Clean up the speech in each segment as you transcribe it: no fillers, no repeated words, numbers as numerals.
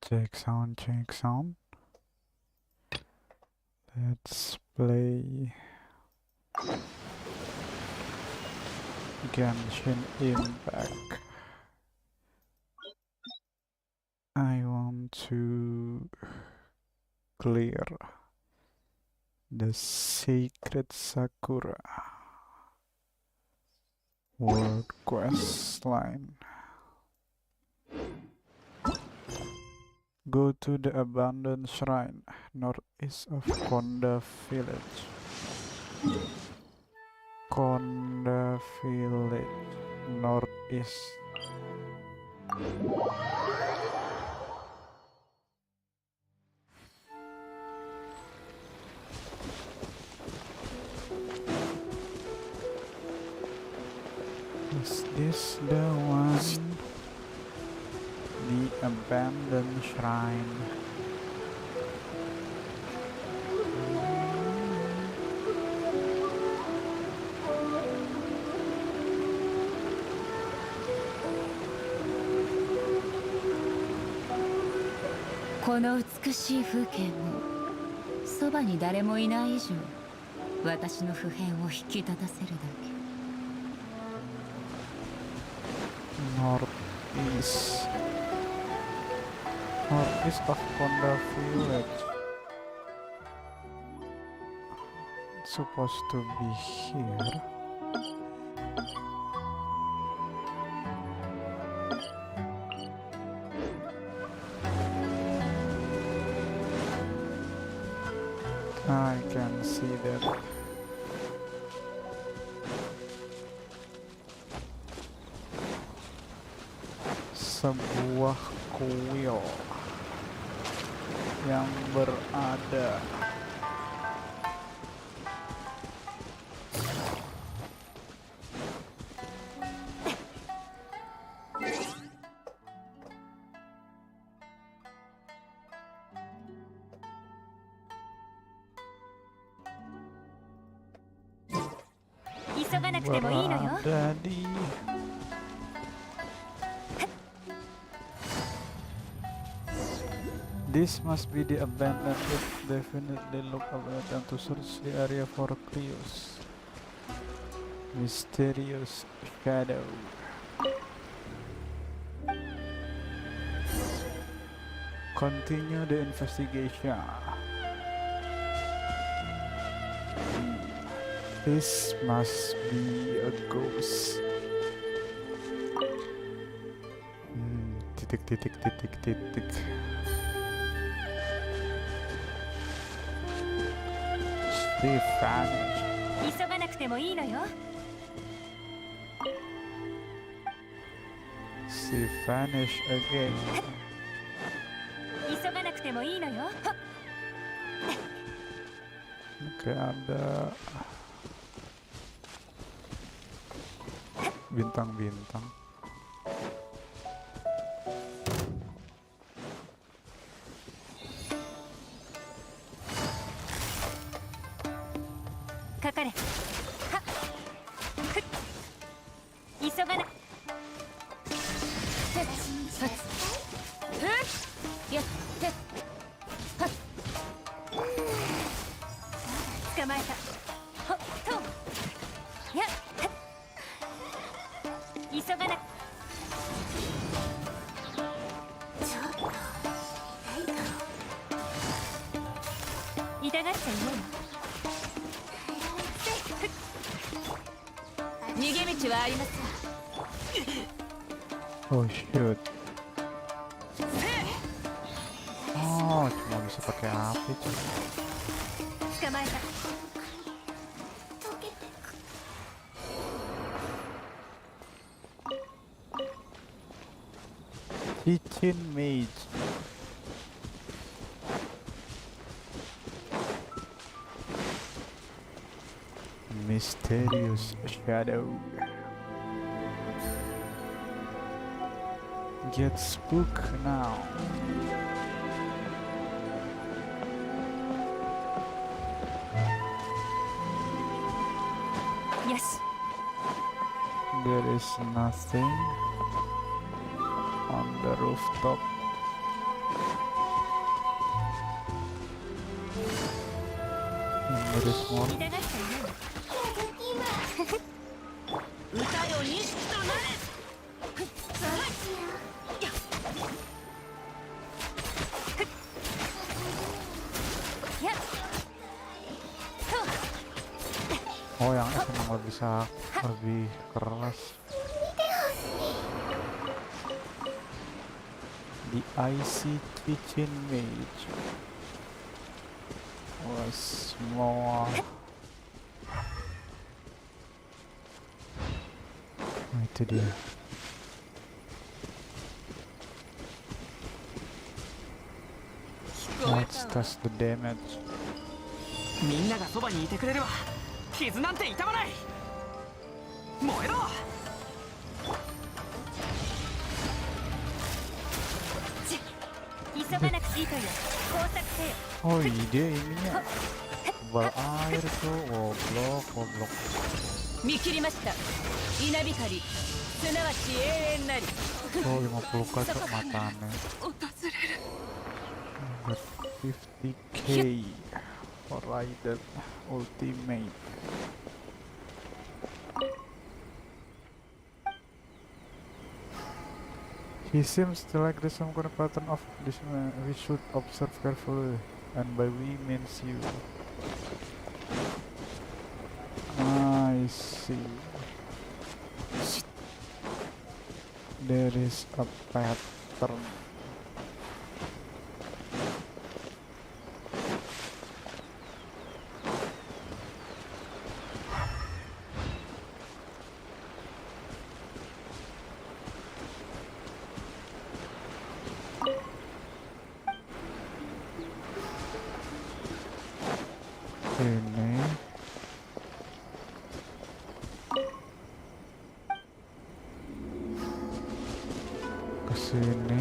Check sound, check sound. Let's play Genshin Impact. I want to clear the Sacred Sakura world quest line. Go to the abandoned shrine northeast of Konda village. Konda village northeast. Is this the one? The abandoned shrine.この美しい風景もそばに誰もいない以上私の不変を引き立たせるだけ。 Northeast of Konda village. It's supposed to be here. I can see that. Sebuah kuil yang berada di This must be the abandoned. It definitely look abandoned. To search the area for clues. Mysterious shadow. Continue the investigation. This must be a ghost. Titik titik titik titik. She vanished. She vanished again. Oke, ada bintang-bintang. Oh shoot. Oh, cuma bisa pakai api cuy. Kitchen mage. Mysterious shadow. Get spooked now. Yes. There is nothing on the rooftop. there is more. 痛がっちゃいない歌よ錦となれOh, yang S emang lebih keras. The Icy Kitchen Mage was more. Nah, itu dia. Let's test the damage. みんながそばにいてくれるわ。傷なんて痛まない。燃えろ。急がなくていいとよ。工作せよ。 Oh iya ininya bal air tuh, goblok. 見切りました。稲光、すなわち永遠なり。 Oh 50 kaca matanya. 訪れる。 50k for rider ultimate. He seems to like the some kind of pattern of this man. We should observe carefully, and by we means you. I see. There is a pattern. Ini kesini.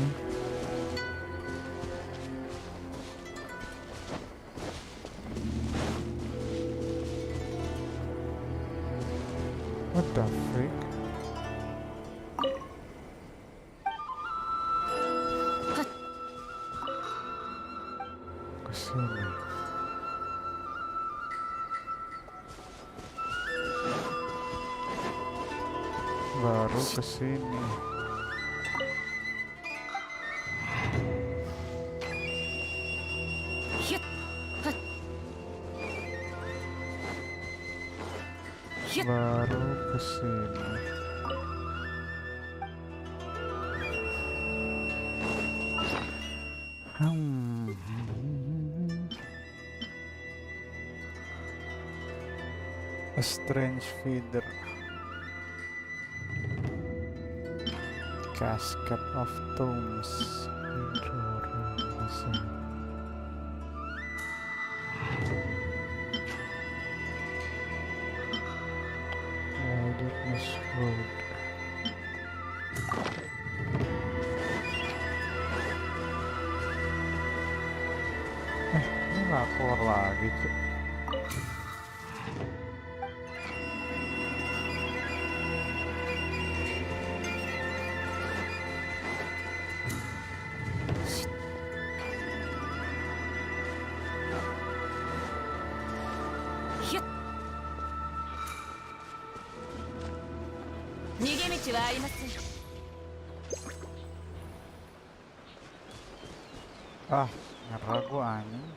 What the freak? Kesini. Baru kesini. Baru kesini. A strange feather. Cascade of tombs. Wilderness Road. Ini lapor lagi, Cuk. Ah, nyerah gua anjing.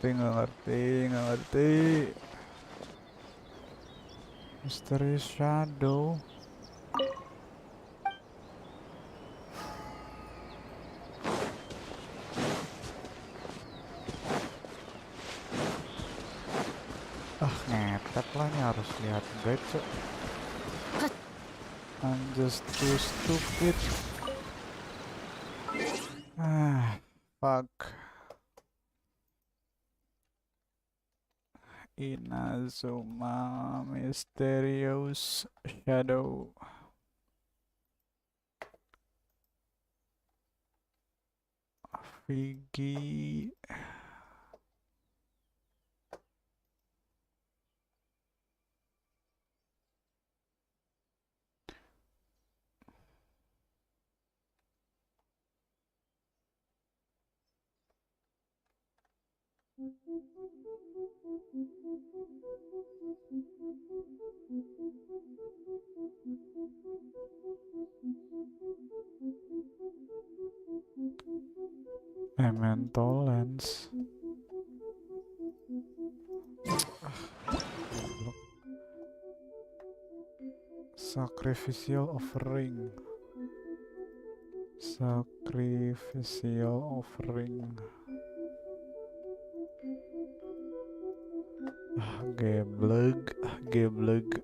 Nggak ngerti. Mysterious shadow. Ngepet lah, ini harus lihat guide, Cok. I'm just too stupid. Fuck. Inazuma Mysterious Shadow. Vigi. A mental lens. Sacrificial offering. Sacrificial offering. Geblek, geblek.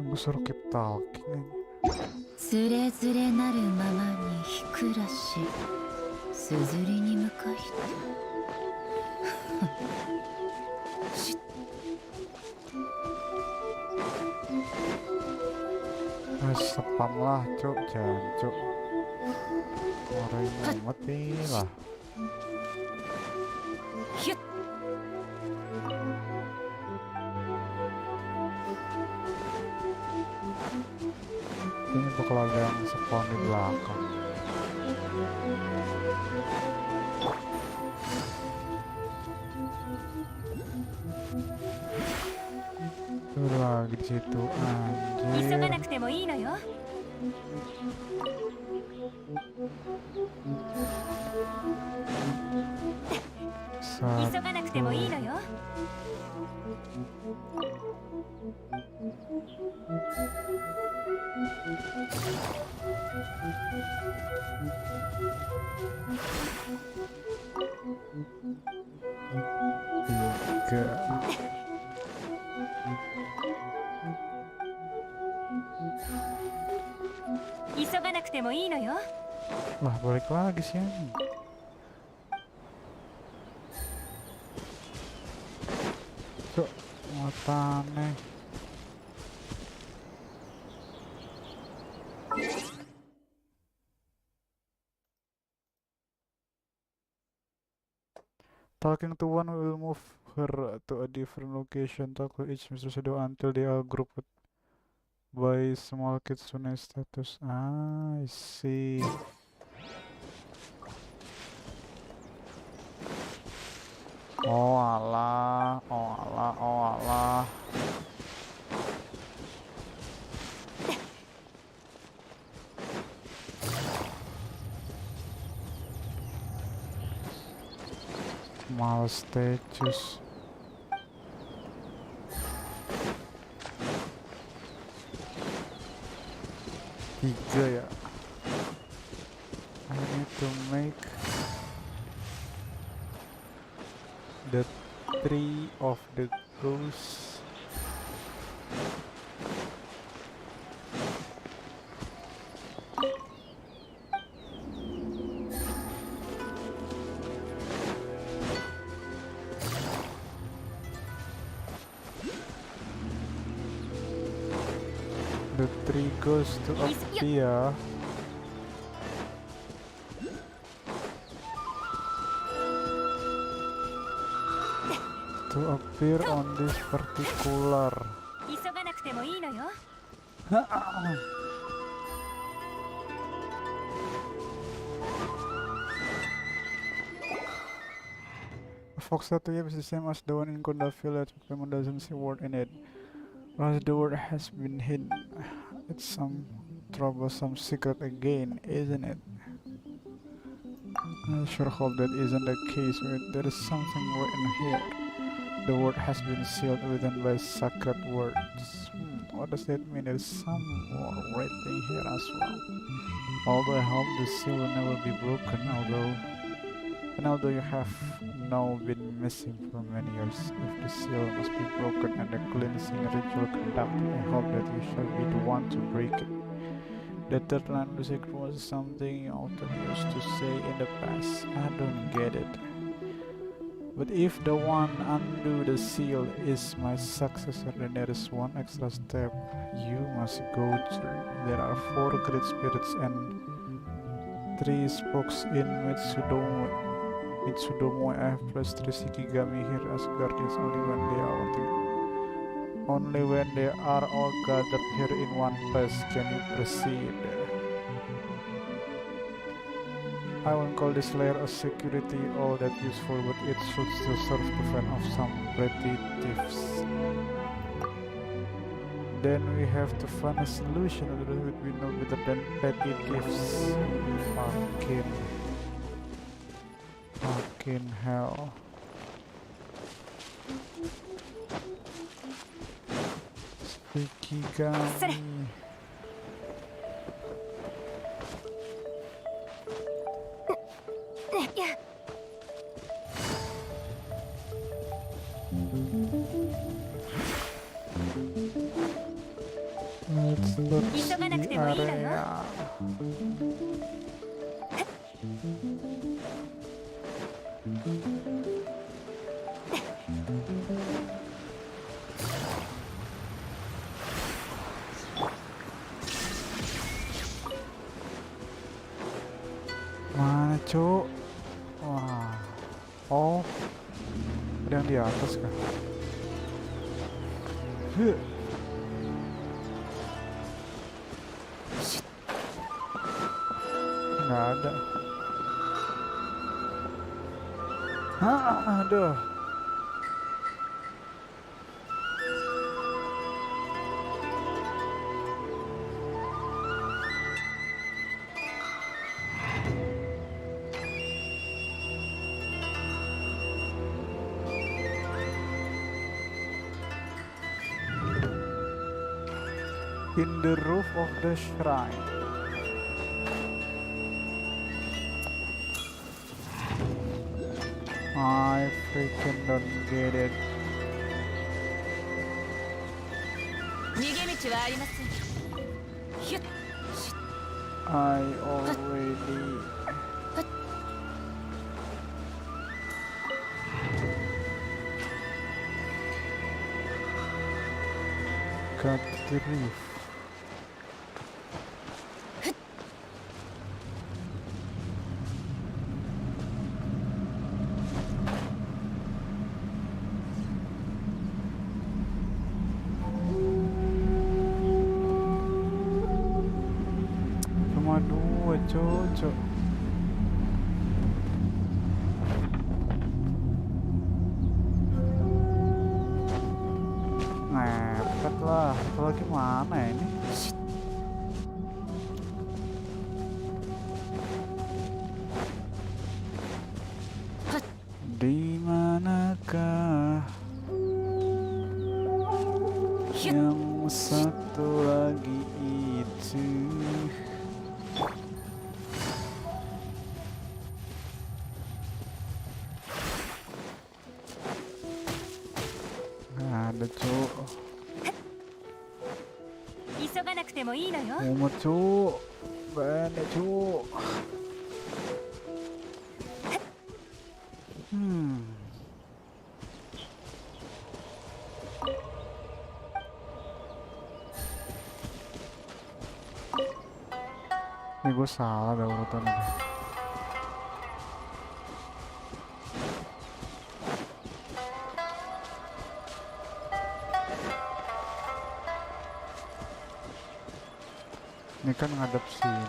Aku suruh keep talking aja. つれづれなるままに日暮らしすずりに向かいてSpam lah cuk, jangan cuk. Orang mati lah. ヒュッ Ini bakal ada yang spawn di belakang. Tuh lagi di situ 急がな anjir. くてもいいのよ 急がなくてもいいのよ Tiga. Lah balik lagi sih ini. Cuk, matane. Talking to one will move her to a different location. Talk to each Mr. Shadow until they are grouped by small kitsune status. I see. Oh alah, oh alah, oh alah. Males statues. Tiga ya. I need to make the tree of the ghosts. The tree goes to appear. To appear on this particular. 急がなくてもいいのよ A fox tattoo is the same as the one in Konda Village, but Pokemon doesn't see word in it. Once the word has been hidden, it's some troublesome secret again, isn't it? I sure hope that isn't the case. Wait, there is something written here. The word has been sealed within by sacred words. What does that mean? There's some more writing here as well. Although I hope the seal will never be broken, although you have now been missing for many years, if the seal must be broken and the cleansing ritual conducted, I hope that you shall be the one to break it. The third line of the secret was something you often used to say in the past. I don't get it. But if the one undo the seal is my successor, then there is one extra step you must go through. There are 4 great spirits and 3 spokes in Mitsudomo. I have plus 3 Shikigami here as guardians only when they are all gathered here in one place can you proceed. I won't call this layer of security all that useful, but it should still serve to fend off some petty thieves. Then we have to find a solution, or it would be no better than petty thieves. Fucking hell. Shikigami. Let's look the area. Mana cuk? Wah. Oh, ada yang di atas kan? Nggak ada. Aduh. In the roof of the shrine. I freaking don't get it. I already got the roof. Cuma dua cocok. Ngepet lah, itu lagi mana ini? Di manakah yang satu lagi itu? Nggak ada cuk. Mau cuk, nggak ada cuk. Ini gue salah dah urutannya. Ini kan ngadep sini.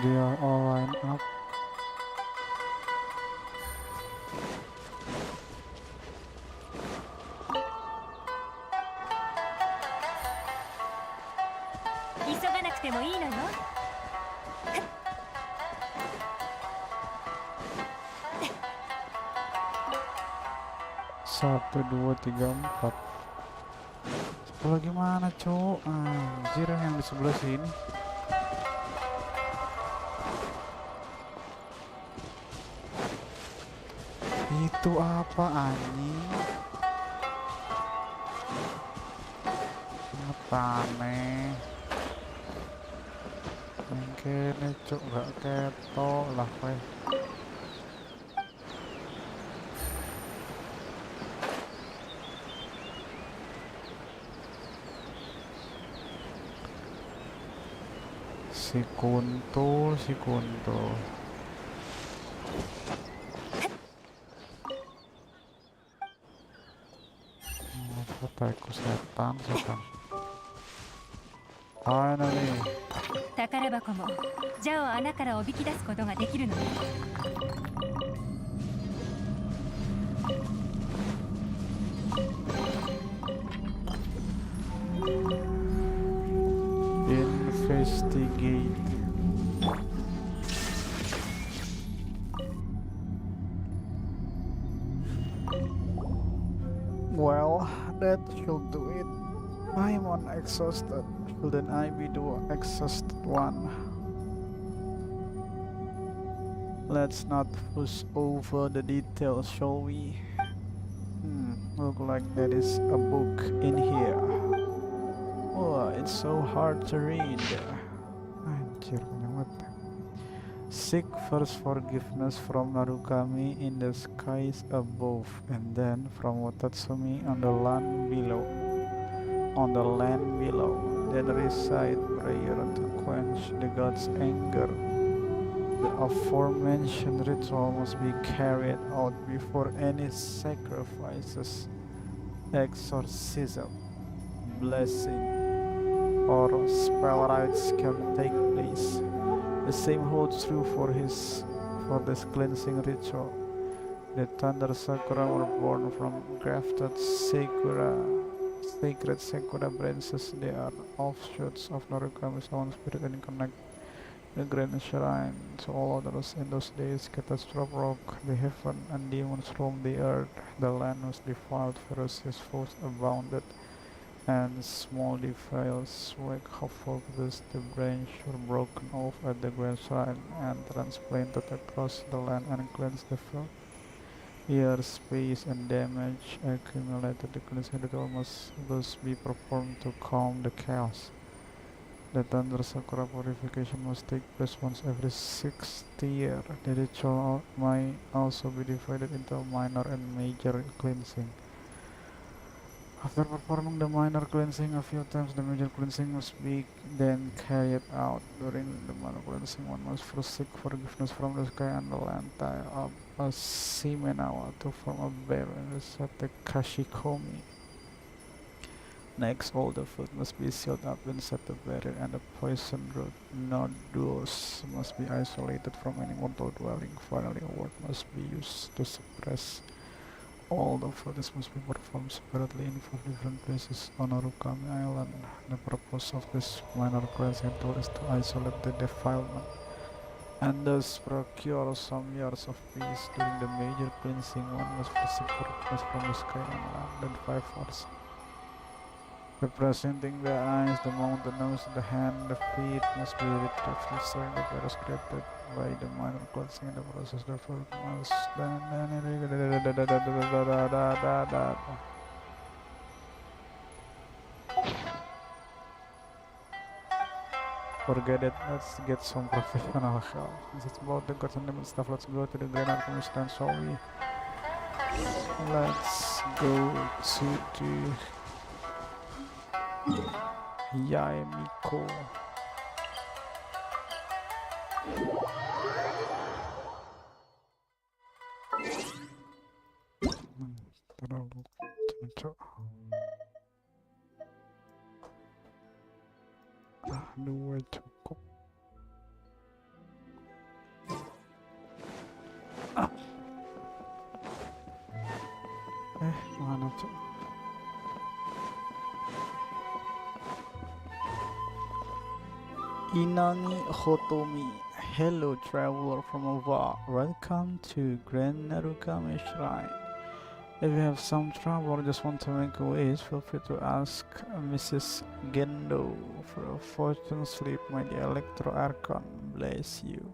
They are all lined up. Satu, dua, tiga, empat. Sebelah gimana cowok? Anjir, yang di sebelah sini. Itu apa anjing? Apa nih? Yang kene cuk gak ketok lah kowe. Si kuntul. Apa taiku setan. Finally. 宝箱もジャを穴からおびき出すことができるのね。 Investigate. Well, that should do it. I'm exhausted. Shouldn't I be the exhausted one? Let's not fuss over the details, shall we? Look like there is a book in here. Oh, it's so hard to read. Anjir, banget. Seek first forgiveness from Narukami in the skies above, and then from Watatsumi on the land below. Then recite prayer to quench the god's anger. The aforementioned ritual must be carried out before any sacrifices, exorcism, blessing, or spell rites can take place. The same holds true for this cleansing ritual. The Thunder Sakura were born from grafted sacred Sakura branches. They are offshoots of Narukami's own spirit and connect the grand shrine to all others. In those days, catastrophe rocked the heaven and demons roamed the earth. The land was defiled, ferocious foes abounded, and small defiles wreaked havoc. Thus the branches were broken off at the grand shrine and transplanted across the land and cleansed the field. Years, space, and damage accumulated. The cleansing ritual must thus be performed to calm the chaos. The Thunder Sakura purification must take place once every 60 years. The ritual may also be divided into minor and major cleansing. After performing the minor cleansing a few times, the major cleansing must be then carried out. During the minor cleansing, one must first seek forgiveness from the sky and the land, tie up a semenawa to form a bear and reset the kashikomi. Next, all the food must be sealed up inside the barrier, and the poison root nodules must be isolated from any mortal dwelling. Finally, a word must be used to suppress all the foods must be performed separately in 4 different places on Narukami Island. The purpose of this minor cleansing ritual is to isolate the defilement and thus procure some years of peace. During the major cleansing, one must receive forgiveness from the sky and land, then 5 hours. Representing the eyes, the mouth, the nose, the hand, the feet must be retrieved, restoring the virus created by the minor cleansing in the process. Therefore, must forget it. Let's get some professional help. Since it's about the gods and demon stuff, let's go to the Grand Alchemist stand, shall we? Let's go to the Yaemiko. Terlalu cocok. Dua cukup. Mana cok? Inani Hotomi. Hello traveler from afar. Welcome to Grand Narukami Shrine. If you have some trouble or just want to make a wish, feel free to ask Mrs. Gendo for a fortune slip. May the Electro Archon bless you.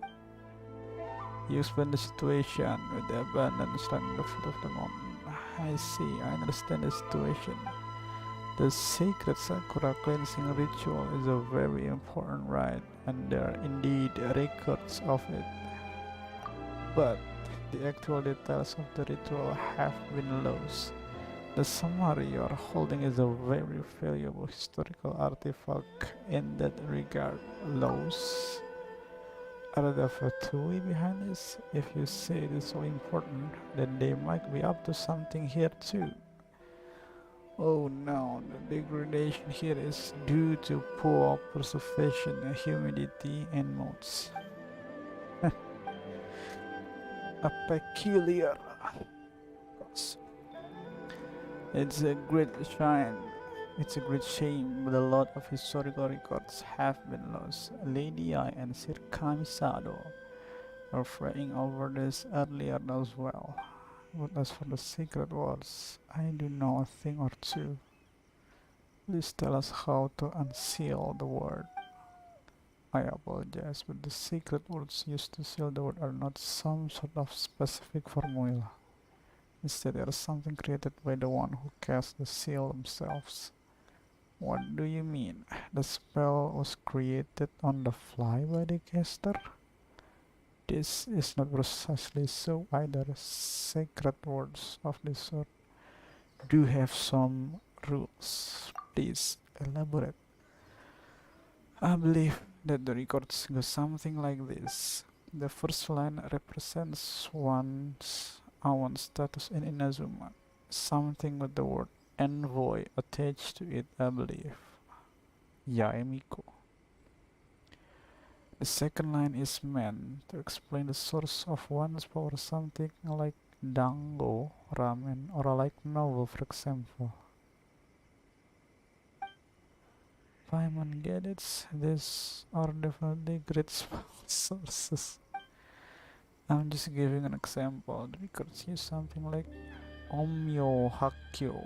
You explain the situation with the abandoned standing at the foot of the mountain. I see, I understand the situation. The sacred Sakura cleansing ritual is a very important rite, and there are indeed records of it. But the actual details of the ritual have been lost. The summary you are holding is a very valuable historical artifact in that regard. Lost? Are there fatui behind this? If you say it is so important, then they might be up to something here too. Oh no, the degradation here is due to poor preservation, humidity, and modes. A peculiar cause. It's a great shame. It's a great shame, but a lot of historical records have been lost. Lady I and Sir Kamisado were fretting over this earlier as well. But as for the secret words, I do know a thing or two. Please tell us how to unseal the word. I apologize, but the secret words used to seal the word are not some sort of specific formula. Instead, they are something created by the one who cast the seal themselves. What do you mean? The spell was created on the fly by the caster? This is not precisely so either. Sacred words of this sort do have some rules. Please elaborate. I believe that the records go something like this. The first line represents one's status in Inazuma, something with the word envoy attached to it, I believe. Yaemiko. The second line is meant to explain the source of one's power, something like dango, ramen, or a like novel, for example. Paimon get it. These are definitely great sources. I'm just giving an example. The records use something like Omyo Hakyo.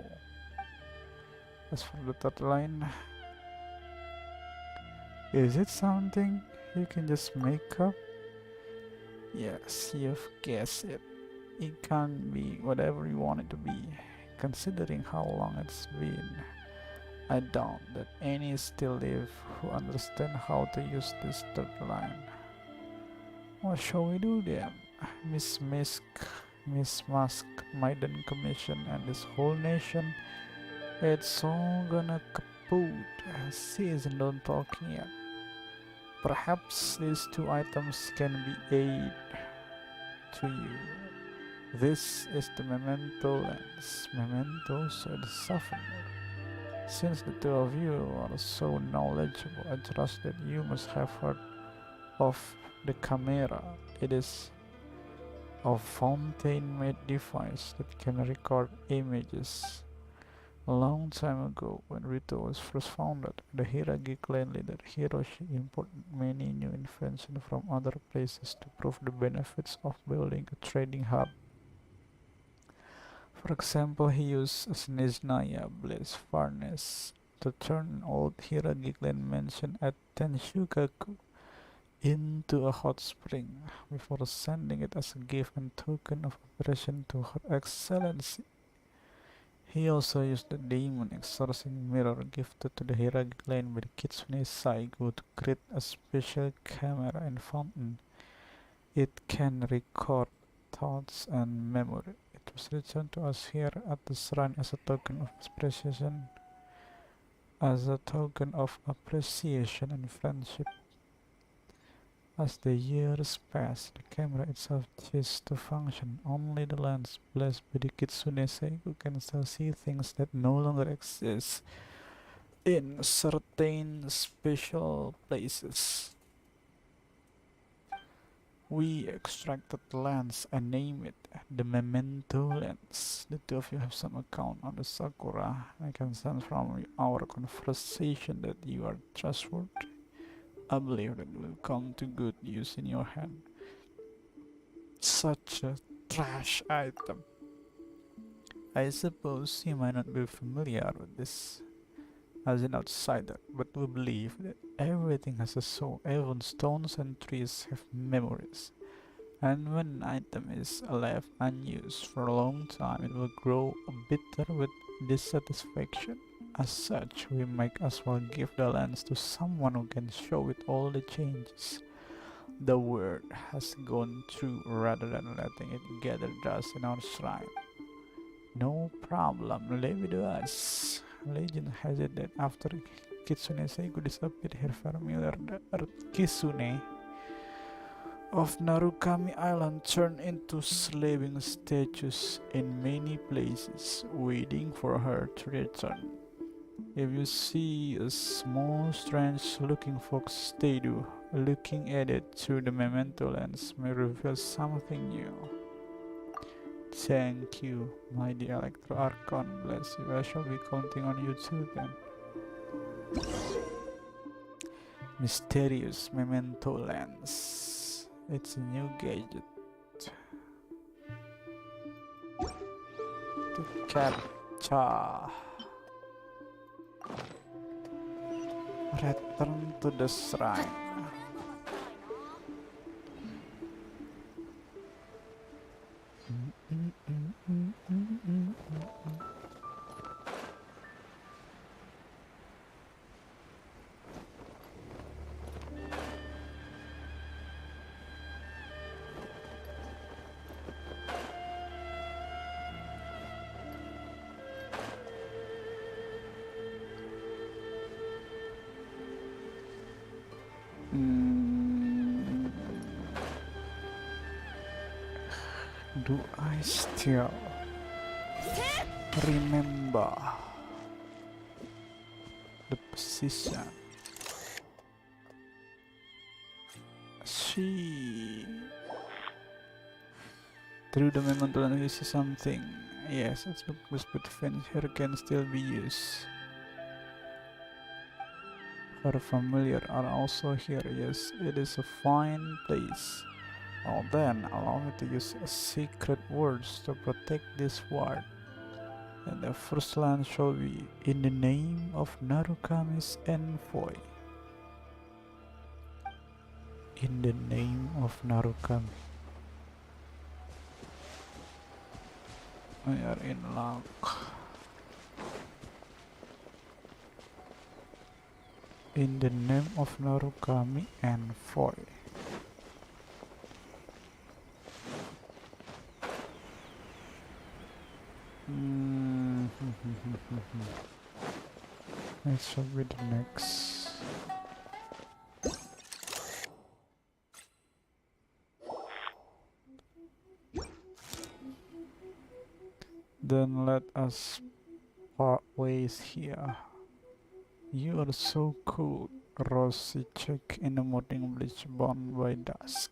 As for the third line, is it something you can just make up? Yes, you've guessed it. It can be whatever you want it to be, considering how long it's been. I doubt that any still live who understand how to use this third line. What shall we do then? Miss Musk, Maiden Commission, and this whole nation, it's all gonna kaput. She isn't done talking yet. Perhaps these two items can be aid to you. This is the memento lens. Memento, so it is souvenir. Since the two of you are so knowledgeable, I trust that you must have heard of the camera. It is a fountain-made device that can record images. A long time ago, when Rito was first founded, the Hiragi clan leader Hiroshi imported many new inventions from other places to prove the benefits of building a trading hub. For example, he used a Sneznaya blaze furnace to turn an old Hiragi clan mansion at Tenshukaku into a hot spring before sending it as a gift and token of appreciation to Her Excellency. He also used the demon exorcising mirror gifted to the Hiragi clan by the Kitsune Saigo to create a special camera and fountain. It can record thoughts and memory. It was returned to us here at the shrine as a token of appreciation and friendship. As the years pass, the camera itself ceased to function. Only the lens, blessed by the Kitsune Seigo, can still see things that no longer exist in certain special places. We extracted the lens and named it the Memento lens. The two of you have some account on the Sakura. I can sense from our conversation that you are trustworthy. I believe that will come to good use in your hand. Such a trash item. I suppose you might not be familiar with this as an outsider, but we believe that everything has a soul. Even stones and trees have memories. And when an item is left unused for a long time, it will grow bitter with dissatisfaction. As such, we might as well give the lens to someone who can show it all the changes the word has gone through rather than letting it gather dust in our shrine. No problem, leave it to us. Legend has it that after Kitsune Seigo disappeared, her familiar, the Earth Kitsune of Narukami Island turned into sleeping statues in many places, waiting for her to return. If you see a small, strange-looking fox statue, looking at it through the memento lens may reveal something new. Thank you, my dear Electro Archon. Bless you. I shall be counting on you too then. Mysterious memento lens. It's a new gadget to capture. Return to the shrine. Do I still remember the position? She through the memento and you see something. Yes, it's looks but fence here can still be used. Her familiar are also here. Yes, it is a fine place. Well then, allow me to use secret words to protect this ward. And the first line shall be, in the name of Narukami's envoy. In the name of Narukami. We are in luck. In the name of Narukami envoy. That shall be the next. Then let us part ways here. You are so cool, Rosy check in the morning bleach bound by dusk.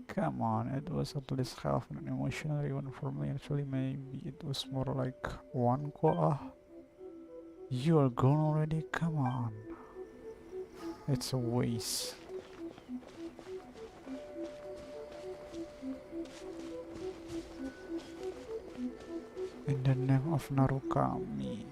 Come on, it was at least half an emotional even for me. Actually, maybe it was more like one koa. You are gone already? Come on. It's a waste. In the name of Narukami.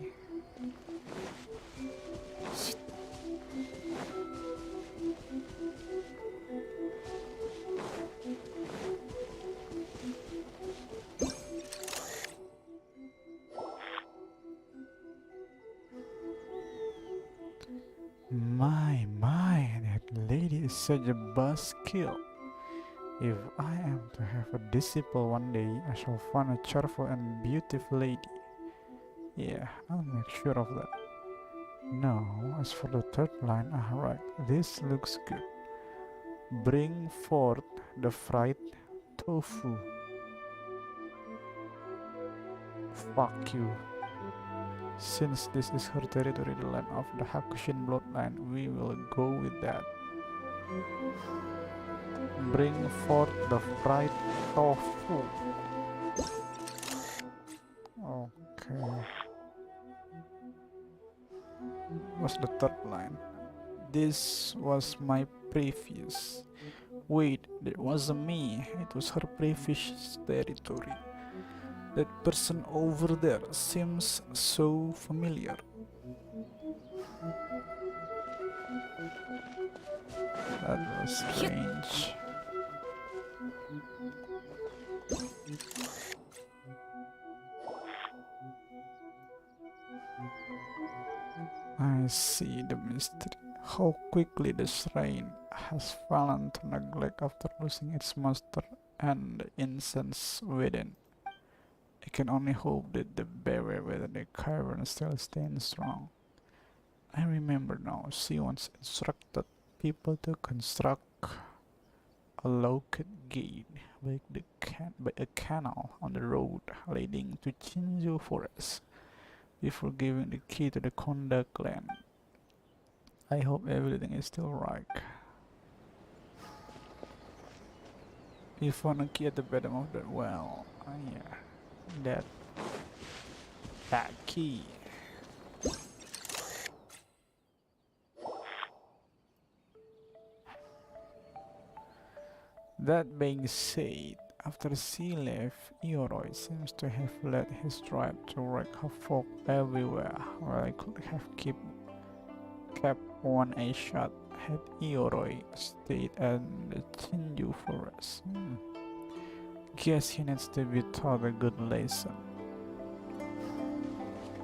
My, that lady is such a buzzkill. If I am to have a disciple one day, I shall find a cheerful and beautiful lady. Yeah, I'll make sure of that. Now, as for the third line, right, this looks good. Bring forth the fried tofu. Fuck you. Since this is her territory, the land of the Hakushin bloodline, we will go with that. Bring forth the fried tofu. Okay. What's the third line? This was my previous. Wait, that wasn't me. It was her previous territory. That person over there seems so familiar. That was strange. I see the mystery. How quickly this rain has fallen to neglect after losing its monster and the incense within. I can only hope that the barrier within the cavern still stands strong. I remember now, she once instructed people to construct a locked gate by a canal on the road leading to Chinju Forest before giving the key to the Konda clan. I hope everything is still right. We found a key at the bottom of that well. Oh yeah, that key. That being said, after she left, Ioroi seems to have let his tribe to wreak havoc everywhere where I could have kept one eye shut had Ioroi stayed in the Chinju forest. Guess he needs to be taught a good lesson.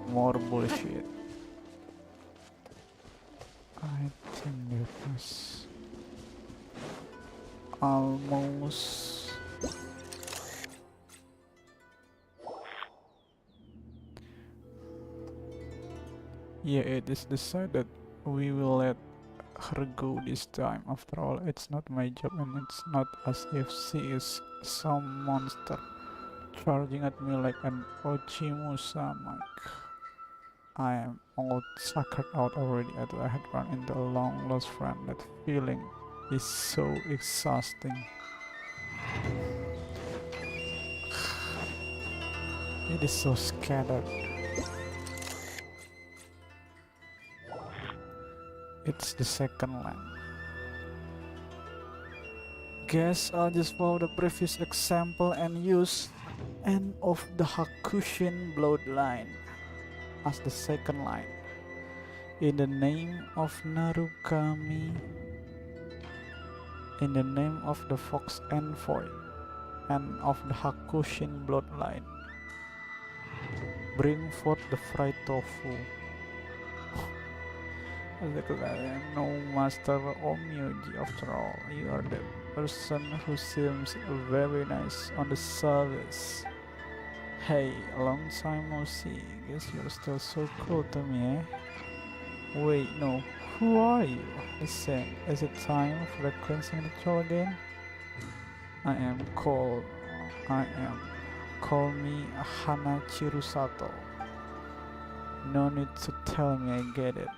More bullshit. I think that was almost. Yeah, it is decided we will let her go this time. After all, it's not my job and it's not as if she is some monster charging at me like an Ochimusa mic. I am all suckered out already as I had run into a long lost friend. That feeling is so exhausting. It is so scattered. It's the second line. Guess I'll just follow the previous example and use end of the Hakushin bloodline as the second line. In the name of Narukami, in the name of the Fox Envoy, and of the Hakushin bloodline, bring forth the fried tofu. No Master Omyoji, after all, you are the person who seems very nice on the surface. Hey, a long time no see. Guess you're still so cool to me, eh? Wait, no. Who are you? Listen, is it time for the cleansing ritual again? I am called. I am. Call me Hana Chirusato. No need to tell me, I get it.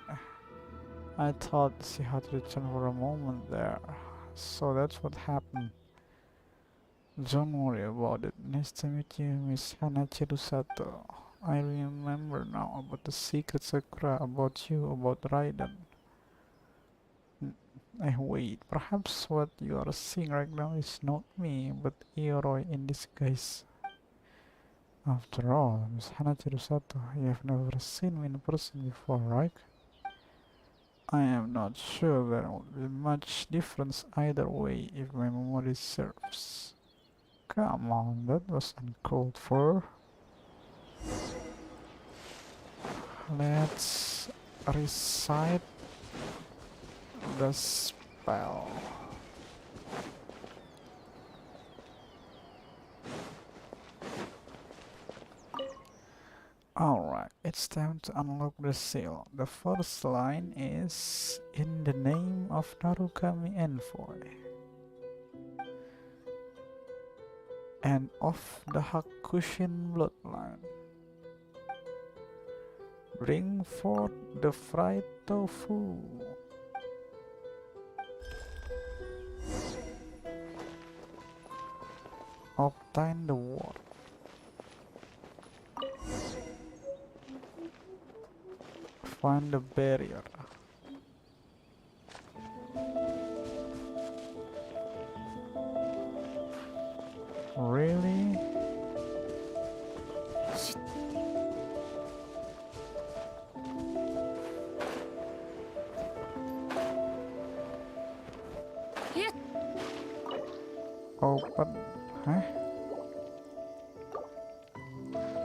I thought she had returned for a moment there. So that's what happened. Don't worry about it. Nice to meet you, Miss Hana Chirusato. I remember now about the secret Sakura, about you, about Raiden. Wait, perhaps what you are seeing right now is not me, but Ioroi in disguise. After all, Miss Hana Chirusato, you have never seen me in person before, right? I am not sure there would be much difference either way if my memory serves. Come on, that was uncalled for. Let's recite the spell. Alright, it's time to unlock the seal. The first line is in the name of Narukami Envoy and of the Hakushin bloodline. Bring forth the fried tofu. Obtain the word. Find the barrier. Really? Open, huh?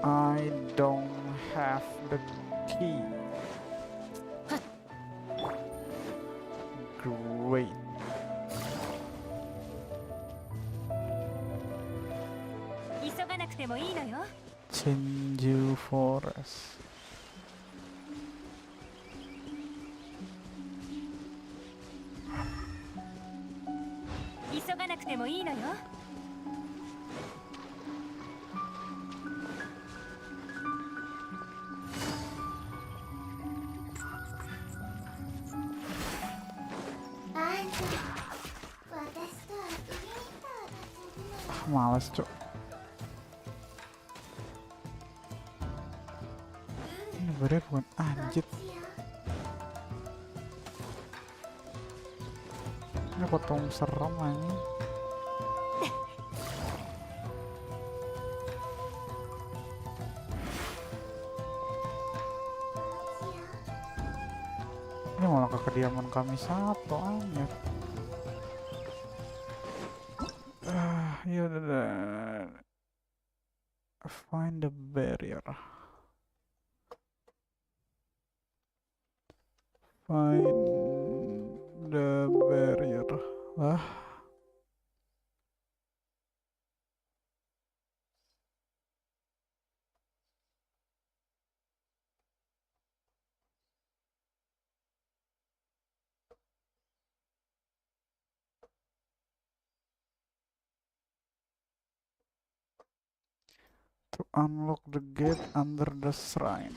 I don't have the key. がなくてもいいのよ。 Chenju Forest. 急がなくてもいいのよ。 Males cok. Ini bener bukan anjir. Ini potong serem ini. Ini malah ke kediaman kami satu anjir. Ya udah. Find the barrier. Find the barrier. Lah. To unlock the gate under the shrine.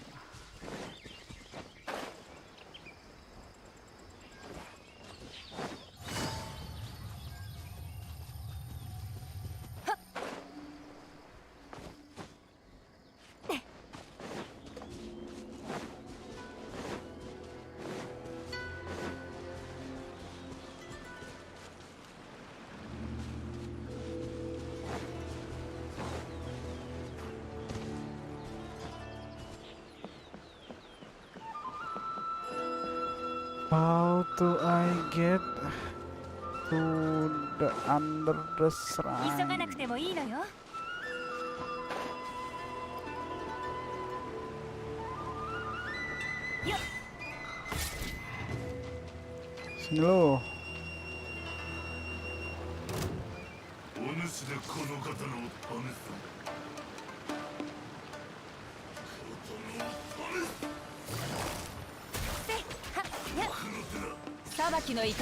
How do I get to the under the 急がなく shrine? てもいいのよ。 Sini lo. お主でこの刀を試す。裁きの雷。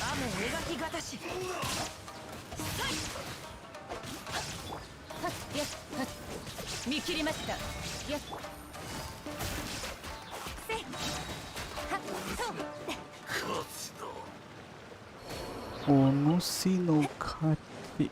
雨描きがたし。見切りました。よっ。Onushi no Kachi.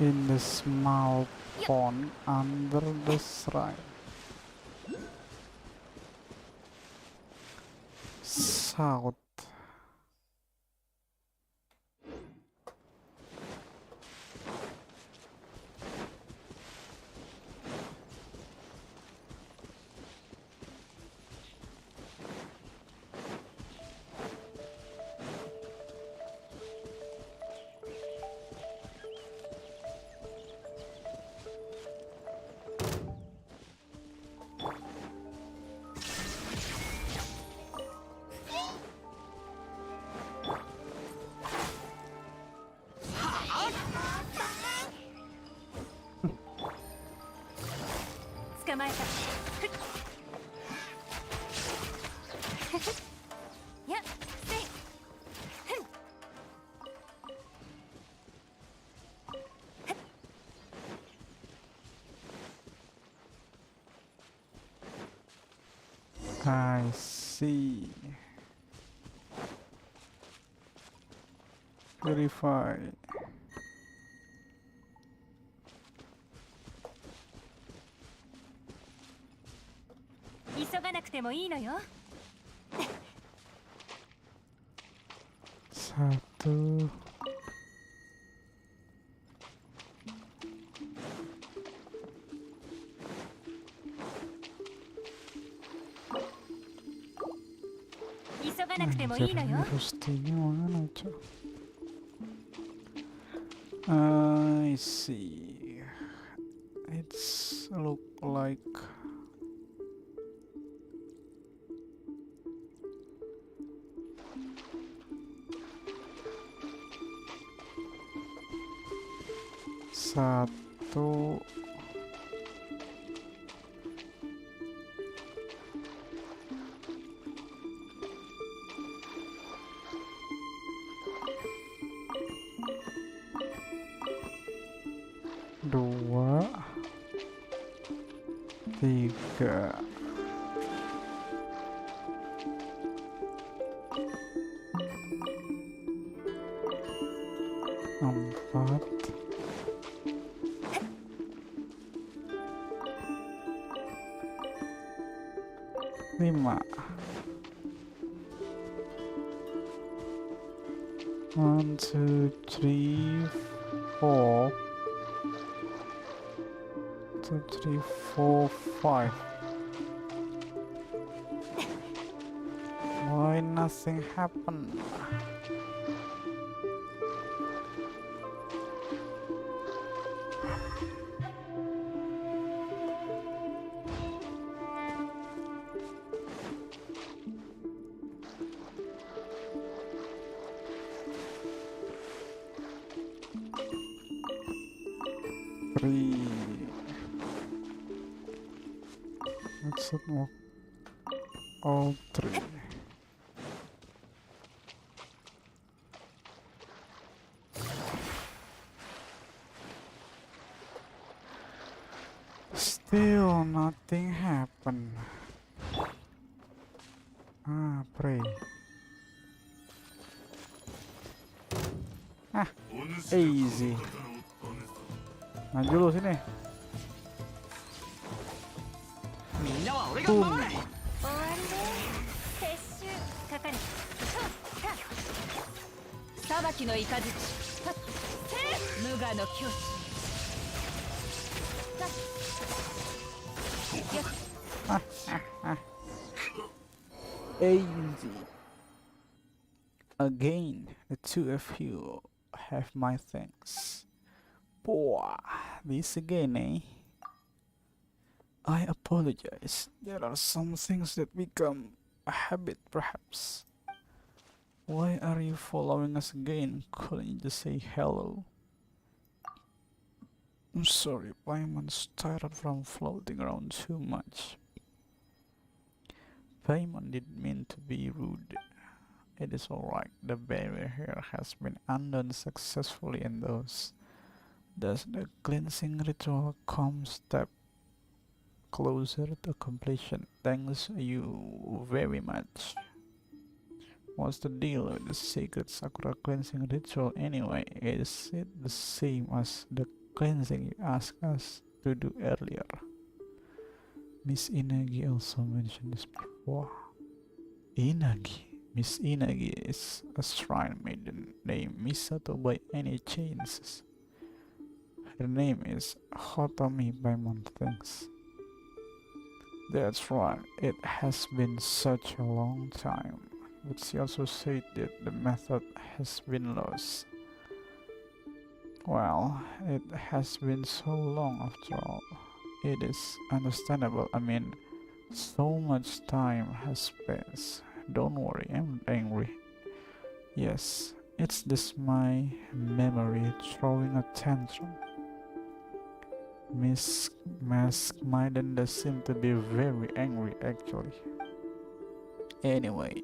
In the small pond under the shrine. South. I see. Verify. Satu. Anjir, ini Rustinya mana, Cok? I see. It's look like satu, dua, tiga, empat, lima. 1, 2, 3, 4. 2, 3, 4, 5. Why nothing happened? Three. Let's unlock all three. Still nothing happened. Pray. Easy. Maju lu sini. みんなは俺が守れ。終わりね。撤収係。裁きの雷。無我の境地。Easy. Again, the two of you have my thanks. Boah, this again, eh? I apologize. There are some things that become a habit, perhaps. Why are you following us again? Couldn't you just say hello? I'm sorry, Paimon's tired from floating around too much. Paimon didn't mean to be rude. It is alright, the barrier here has been undone successfully and thus the cleansing ritual comes step closer to completion. Thanks you very much. What's the deal with the sacred Sakura cleansing ritual anyway? Is it the same as the cleansing you asked us to do earlier? Miss Inagi also mentioned this before. Inagi? Miss Inagi is a shrine maiden named Misato by any chances. Her name is Hotomi by Monthings. That's right, it has been such a long time. But she also said that the method has been lost. Well, it has been so long after all. It is understandable. I mean, so much time has passed. Don't worry, I'm not angry. Yes, it's just my memory throwing a tantrum. Miss Mask Maiden does seem to be very angry actually. Anyway,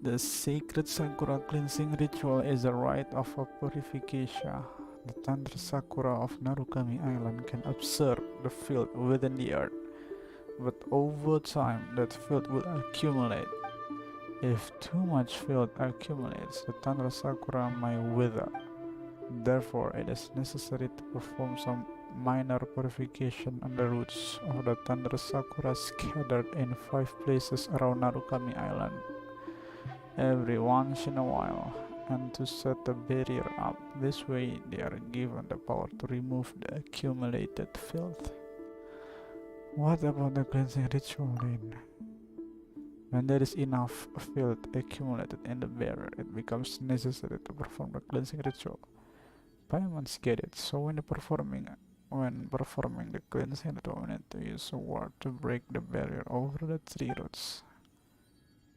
the sacred Sakura cleansing ritual is a rite of a purification. The Thunder Sakura of Narukami Island can absorb the field within the earth, but over time that field will accumulate. If too much field accumulates, the Thunder Sakura might wither. Therefore, it is necessary to perform some minor purification on the roots of the Thunder Sakura scattered in 5 places around Narukami Island every once in a while, and to set the barrier up. This way they are given the power to remove the accumulated filth. What about the cleansing ritual then? When there is enough filth accumulated in the barrier, it becomes necessary to perform the cleansing ritual. payments get it. So when performing the cleansing ritual, we need to use a word to break the barrier over the three roots.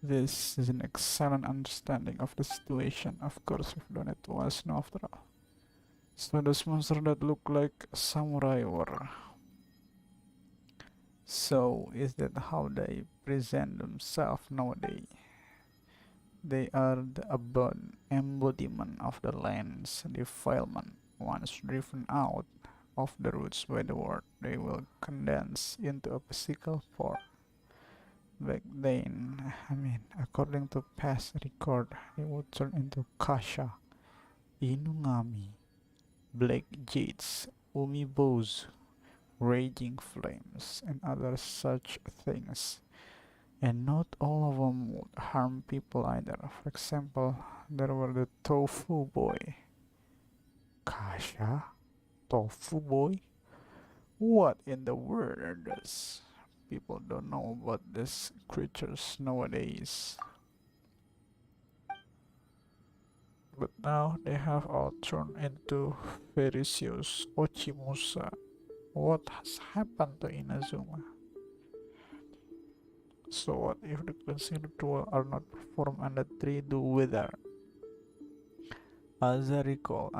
This is an excellent understanding of the situation. Of course, we've done it twice now after all. So those monsters that look like samurai were. So is that how they present themselves nowadays? They are the embodiment of the land's defilement. Once driven out of the roots by the word, they will condense into a physical form. Back then, according to past record, they would turn into kasha, inugami, black jades, umibos, raging flames, and other such things. And not all of them would harm people either. For example, there were the tofu boy. Kasha? Tofu boy? What in the world are those? People don't know about these creatures nowadays. But now they have all turned into Vericious Ochimusa. What has happened to Inazuma? So what if the cleansing ritual are not performed and the tree do wither? As I recall,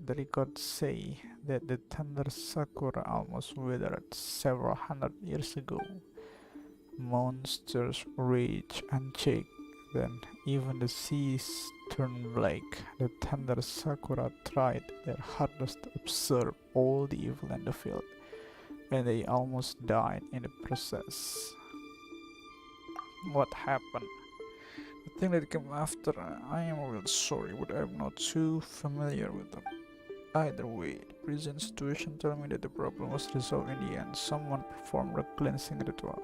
the records say that the tender Sakura almost withered several hundred years ago. Monsters rage unchecked, then even the seas turned black. The tender Sakura tried their hardest to absorb all the evil in the field, and they almost died in the process. What happened? The thing that came after, I am real sorry, but I'm not too familiar with them. Either way, the present situation told me that the problem was resolved in the end. Someone performed a cleansing ritual.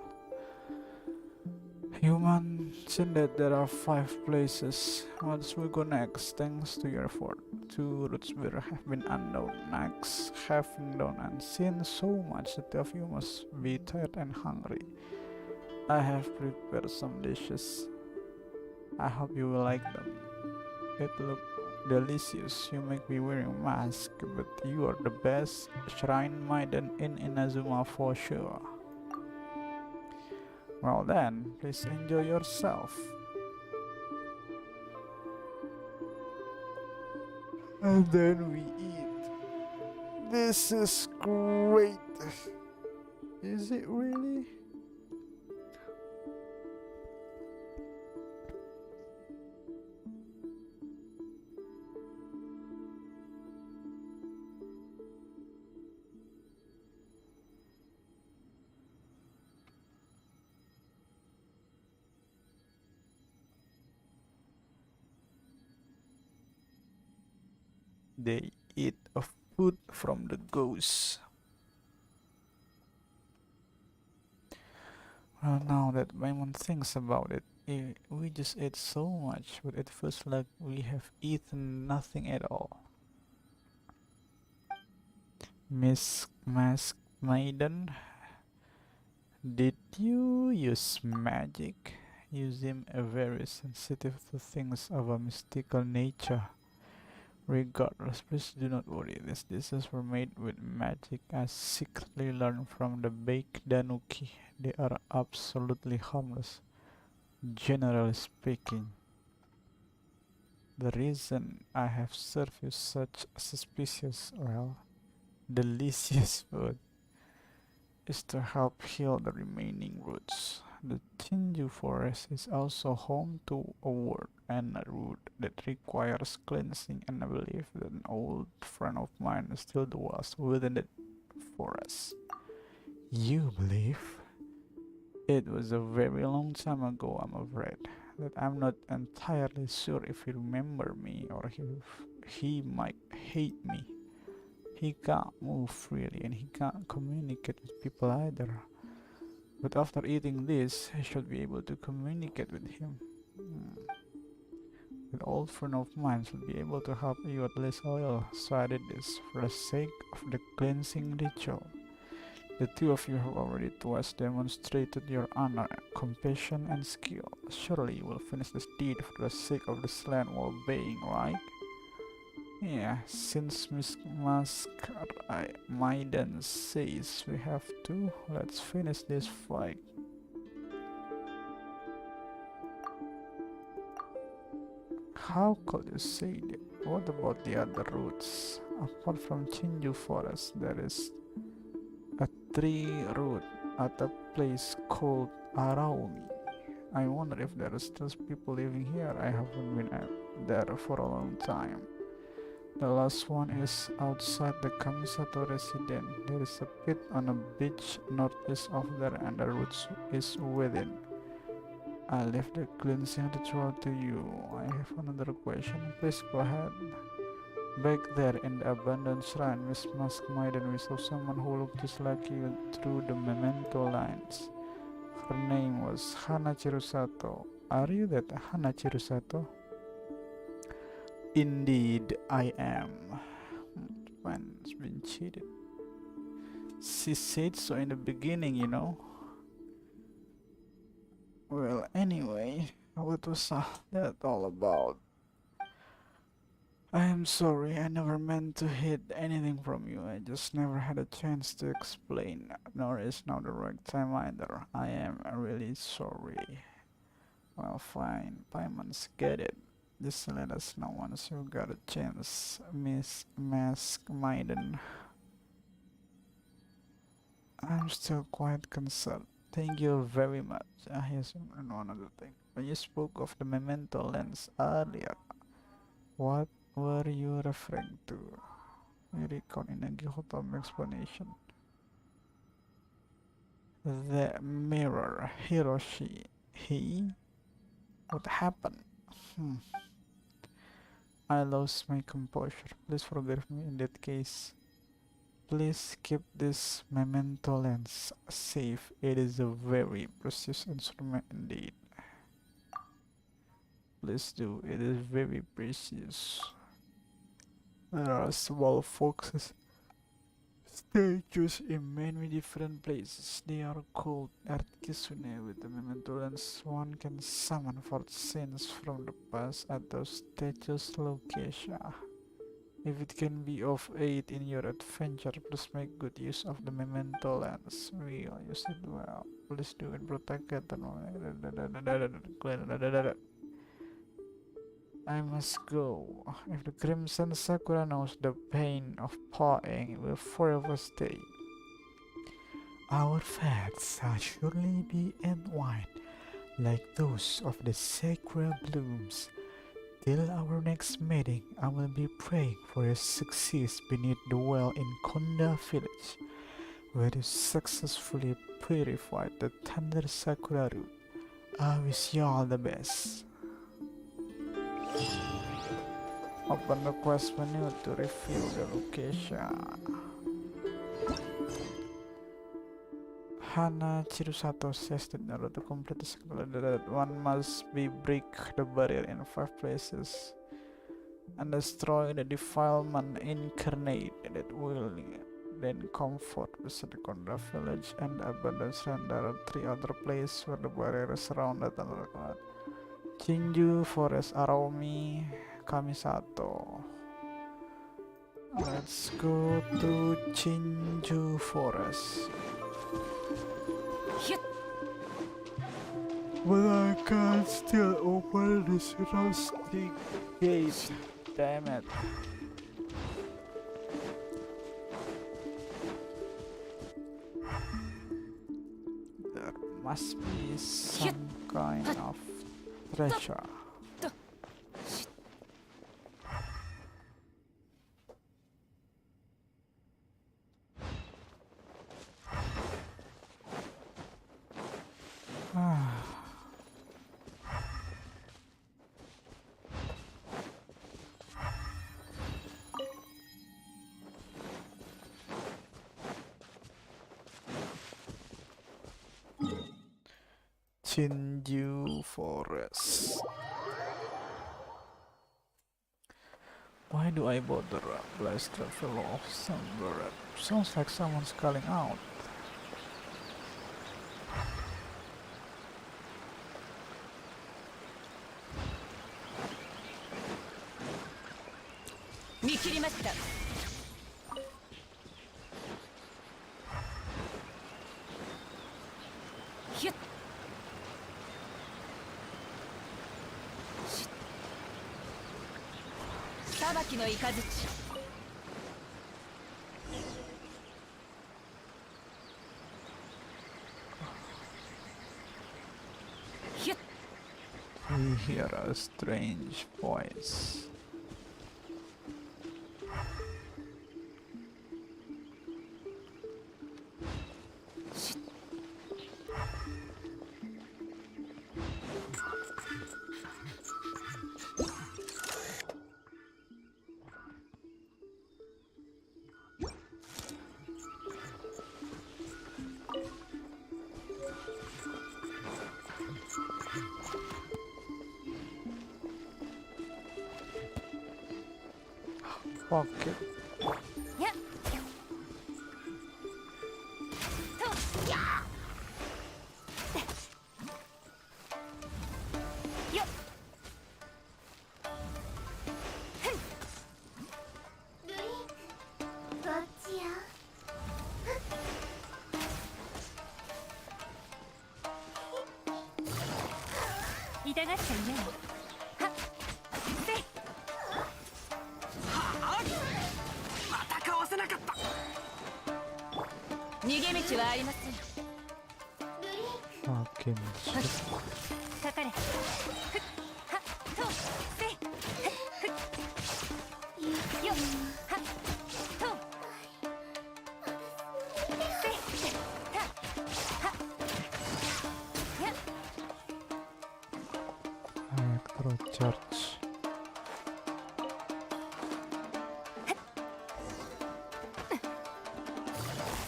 You mentioned that there are 5 places. What should we go next? Thanks to your effort. 2 routes better have been unknown. Next, having done and seen so much, the 2 of you must be tired and hungry. I have prepared some dishes. I hope you will like them. It looks delicious. You make me wearing a mask, but you are the best shrine maiden in Inazuma for sure. Well then, please enjoy yourself. And then we eat. This is great. Is it really? They eat a food from the ghost. Well, now that Maimon thinks about it, we just ate so much, but it feels like we have eaten nothing at all. Miss Masked Maiden, did you use magic? You seem very sensitive to things of a mystical nature. Regardless, please do not worry. These dishes were made with magic I secretly learned from the baked Danuki. They are absolutely harmless, generally speaking. The reason I have served you such delicious food is to help heal the remaining roots. The Chinju forest is also home to a word and a root that requires cleansing, and I believe that an old friend of mine still dwells within the forest. You believe? It was a very long time ago, I'm afraid. That I'm not entirely sure if he remember me or if he might hate me. He can't move freely and he can't communicate with people either. But after eating this, I should be able to communicate with him. An old friend of mine should be able to help you at least a little, so I did this for the sake of the cleansing ritual. The 2 of you have already twice demonstrated your honor, compassion, and skill. Surely you will finish this deed for the sake of the land well-being, right? Yeah, since Miss Maiden says we have to, let's finish this fight. How could you say that? What about the other routes? Apart from Chinju Forest, there is a tree route at a place called Araumi. I wonder if there are still people living here. I haven't been there for a long time. The last one is outside the Kamisato residence. There is a pit on a beach northeast of there and the route is within. I leave the cleansing ritual to you. I have another question. Please go ahead. Back there in the abandoned shrine, Miss Mask Maiden, we saw someone who looked just like you through the memento lines. Her name was Hana Chirusato. Are you that Hana Chirusato? Indeed, I am. Man's been cheated. She said so in the beginning, you know. Well, anyway, what was that all about? I am sorry, I never meant to hide anything from you. I just never had a chance to explain, nor is now the right time either. I am really sorry. Well, fine, payments, get it. Just let us know once you got a chance, Miss Mask Maiden. I'm still quite concerned. Thank you very much. Here's one other thing. When you spoke of the memento lens earlier, what were you referring to? I recall in a Gihotom explanation. The mirror, Hiroshi. He? What happened? Hmm. I lost my composure. Please forgive me in that case. Please keep this memento lens safe. It is a very precious instrument indeed. Please do. It is very precious. There are small foxes statues in many different places. They are called Earth Kitsune. With the memento lens, one can summon forth scenes from the past at those statues' location. If it can be of aid in your adventure, please make good use of the memento lens. We'll use it well. Please do it, protect it. I must go. If the Crimson Sakura knows the pain of parting, it will forever stay. Our fates shall surely be entwined like those of the Sakura blooms. Till our next meeting, I will be praying for your success beneath the well in Konda village, where you successfully purified the tender Sakura root. I wish you all the best. Open the quest menu to reveal the location. Hana Chirusato says that in order to complete the second that one must be break the barrier in 5 places and destroy the defilement incarnate that will then comfort the Konda village and abandoned shrine. There are 3 other places where the barrier is surrounded under God. Chinju, Forest, Araumi, Kamisato. Let's go to Chinju Forest. But I can't still open this rusty gate. Damn it. There must be some kind of treasure. Chinju Forest. Why do I bother? Blast the fellow off somewhere. Sounds like someone's calling out. 見切りました。ひゅっ。裁きの雷。ひゅっ。 We hear a strange voice. Fuck it. やっとやっよっルイどっちや痛がっちゃいない。はっせい。はあ、またかわせなかった。逃げ道はありません。 Fucking shit. かかれ。ふっはっとせい。ふっよっはっとせいたはっやっ Electro charge.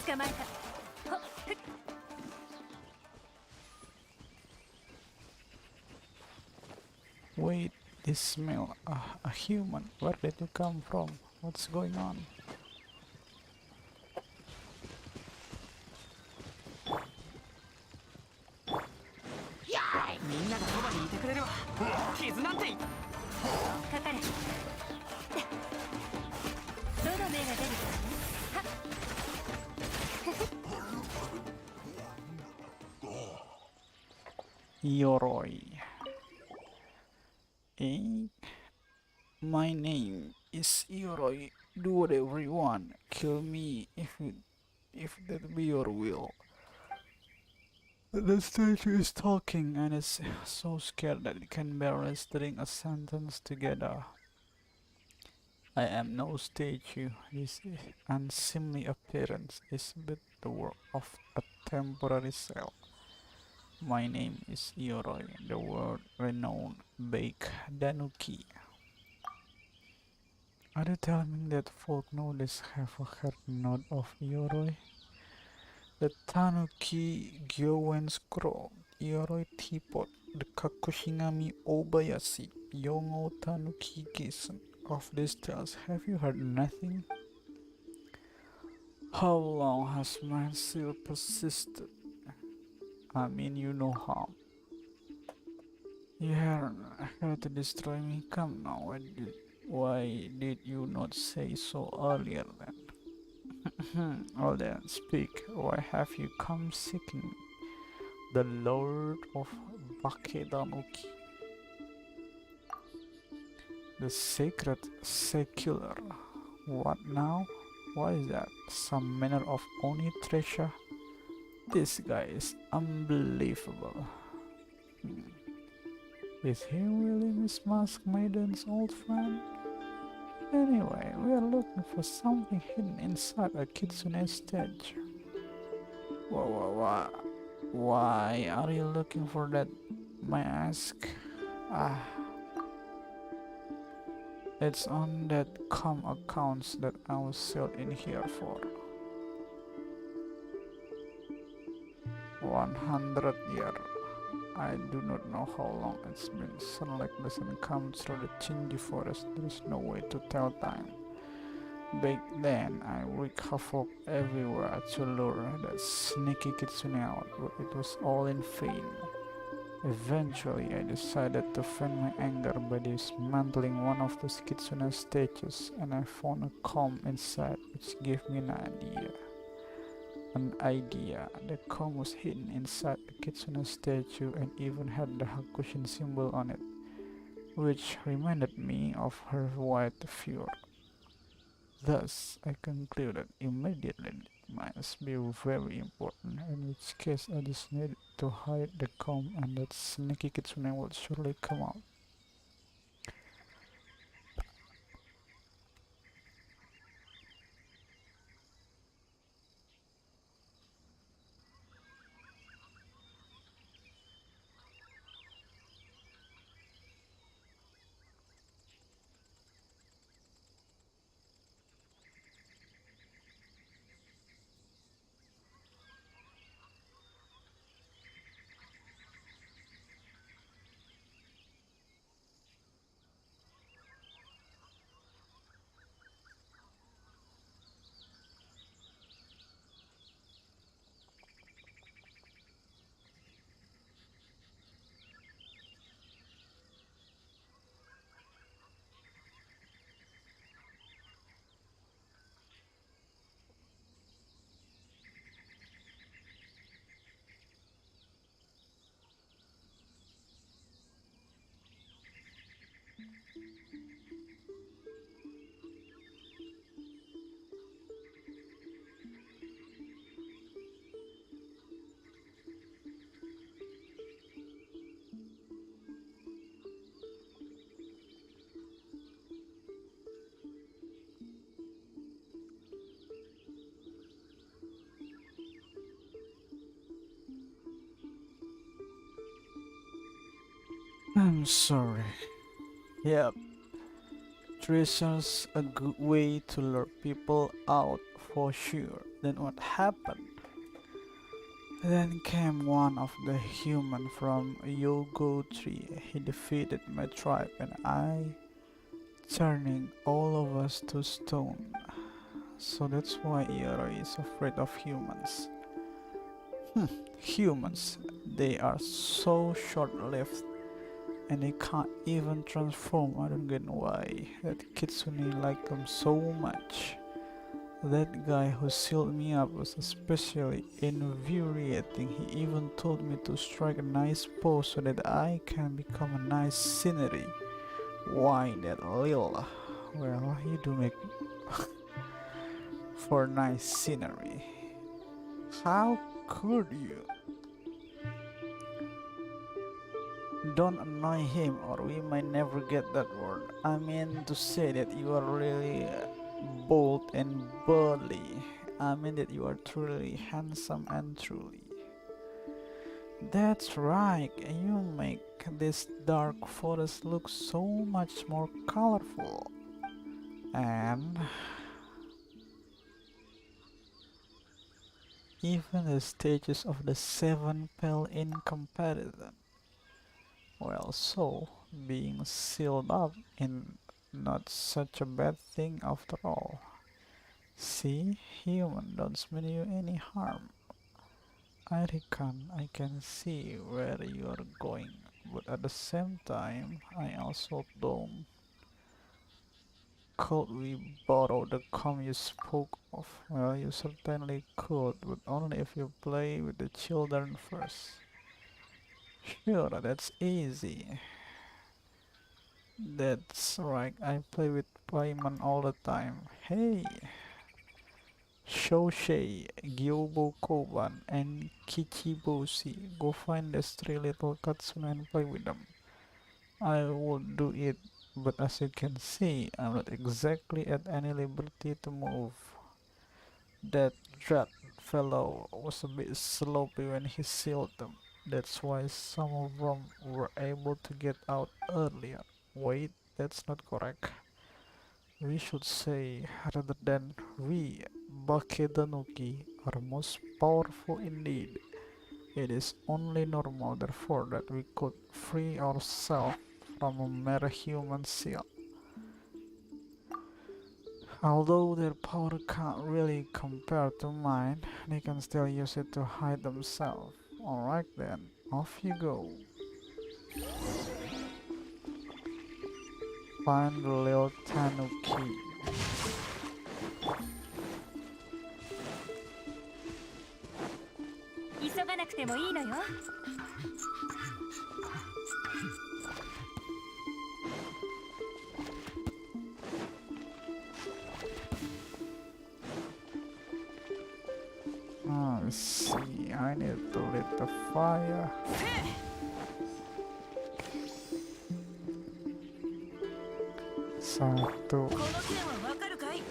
捕まえた。ほっふっ Wait, this smell. A human. Where did you come from? What's going on? みんながそばにいてくれるわ。傷なんてかかれ。どの目が出るかね。はっ Yoroi. Eh? My name is Yoroi. Do whatever you want. Kill me if that be your will. The statue is talking and is so scared that it can barely string a sentence together. I am no statue. This unseemly appearance is but the work of a temporary cell. My name is Yoroi, the world-renowned Bake Danuki. Are you telling me that folk nowadays have heard not of Yoroi? The Tanuki Gyoen Scroll, Yoroi Teapot, the Kakushingami Obayashi, Yongo Tanuki Gisen. Of these tales, have you heard nothing? How long has my seal persisted? I mean, you know how. You are here to destroy me. Come now, why did you not say so earlier then? Oh then, speak. Why have you come seeking me? The Lord of Bakedanuki. The sacred secular. What now? What is that? Some manner of Oni treasure? This guy is unbelievable. Is he really Miss Mask Maiden's old friend? Anyway, we are looking for something hidden inside a kitsune statue. Why are you looking for that, may I ask? It's on that accounts that I was sealed in here for. 100 years. I do not know how long it's been. Sunlight doesn't come through the Chinji forest. There is no way to tell time. Back then, I wreaked havoc everywhere to lure that sneaky kitsune out, but it was all in vain. Eventually, I decided to vent my anger by dismantling one of the kitsune statues, and I found a comb inside, which gave me an idea. The comb was hidden inside the kitsune statue and even had the Hakushin symbol on it, which reminded me of her white fur. Thus, I concluded immediately it must be very important, in which case I just needed to hide the comb and that sneaky kitsune would surely come out. I'm sorry. Yep, treason's a good way to lure people out for sure. Then what happened? Then came one of the human from Yogo tree. He defeated my tribe and I, turning all of us to stone. So that's why Iaro is afraid of humans. Humans, they are so short-lived and they can't even transform. I don't get why that Kitsune liked them so much. That guy who sealed me up was especially infuriating. He even told me to strike a nice pose so that I can become a nice scenery. Why that lil? Well, you do make for nice scenery. How could you? Don't annoy him or we might never get that word. I mean to say that you are really bold and burly. I mean that you are truly handsome and truly. That's right, you make this dark forest look so much more colorful. And even the stages of the seven pale in comparison. Well, so being sealed up in not such a bad thing after all. See, human don't mean you any harm. I reckon I can see where you are going, but at the same time, I also don't. Could we borrow the comb you spoke of? Well, you certainly could, but only if you play with the children first. Sure, that's easy. That's right, I play with Paimon all the time. Hey, Shosei, Gyobo Koban, and Kichiboshi, go find those three little Katsune and play with them. I would do it, but as you can see, I'm not exactly at any liberty to move. That rat fellow was a bit sloppy when he sealed them. That's why some of them were able to get out earlier. Wait, that's not correct. We should say, rather than we, Bakedanuki, are most powerful indeed. It is only normal, therefore, that we could free ourselves from a mere human seal. Although their power can't really compare to mine, they can still use it to hide themselves. Alright then, off you go. Find the little tanuki. 急がなくてもいいのよ。I see. I need to lit the fire. Satu. この件はわかるかい？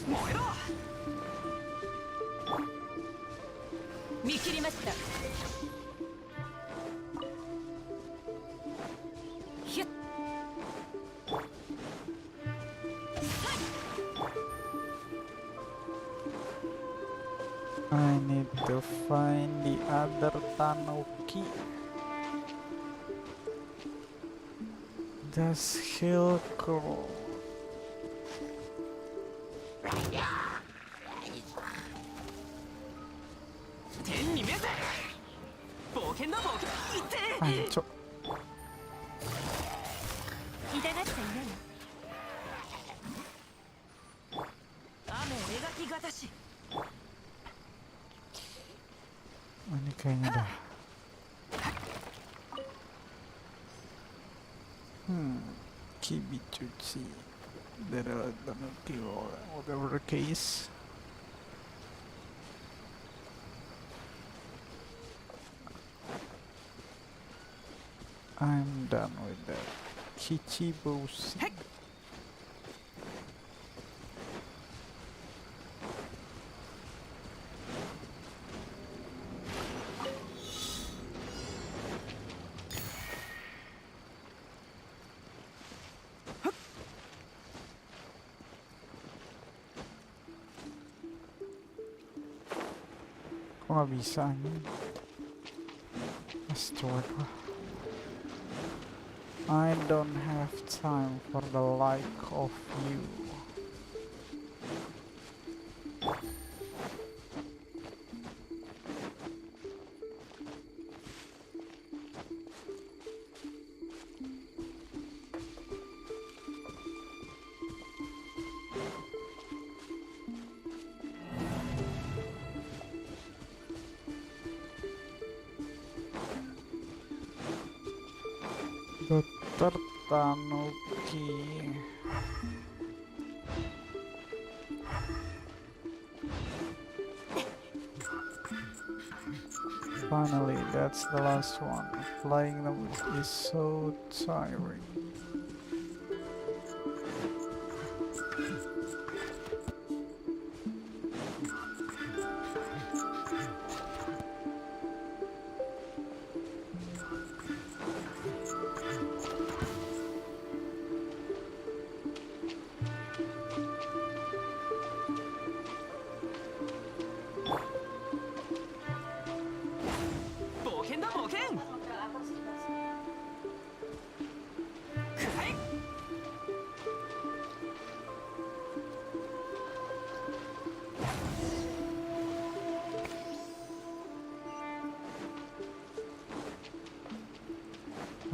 燃えろ。見切りました。ひゅっ。 I need to find the other tanuki. The hill crow. 天に召せ。冒険だ冒険。いって。 Anco. 痛がっちゃいない。雨描きがたし。 Ini kayaknya dah. Kibichuchi. There tanuki or whatever the case. I'm done with that. Kichibushi. Kok nggak bisa nih? Let's do it. I don't have time for the like of you. Dokter Tanuki. Finally, that's the last one. Flying them is so tiring.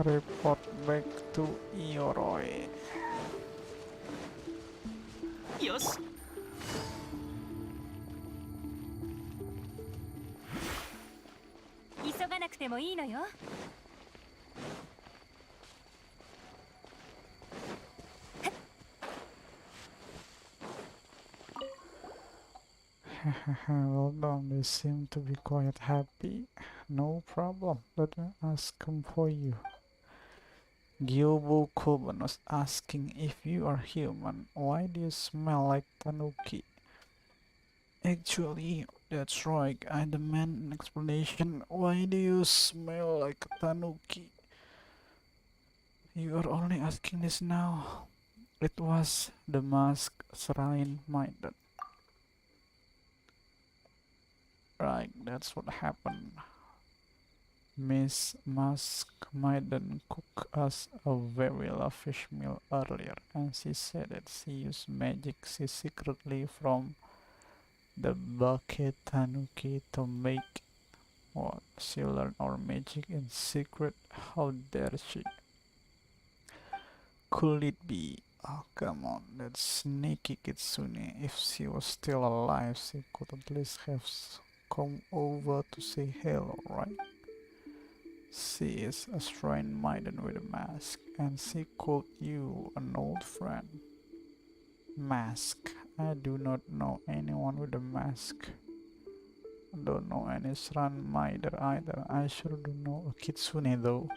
Report back to Ioroi. よし。急がなくてもいいのよ。 Well done, they seem to be quite happy. No problem, let me ask them for you. Gyobu Koban was asking if you are human. Why do you smell like tanuki? Actually, that's right. I demand an explanation. Why do you smell like tanuki? You are only asking this now. It was the masked shrine maiden. Right, that's what happened. Miss Mask Maiden cooked us a very lavish meal earlier, and she said that she used magic she secretly from the Bake Tanuki to make what? She learned our magic in secret. How dare she? Could it be? Oh, come on, that sneaky Kitsune. If she was still alive, she could at least have come over to say hello, right? She is a shrine maiden with a mask, and she called you an old friend. Mask. I do not know anyone with a mask. Don't know any shrine maiden either. I sure do know a Kitsune though.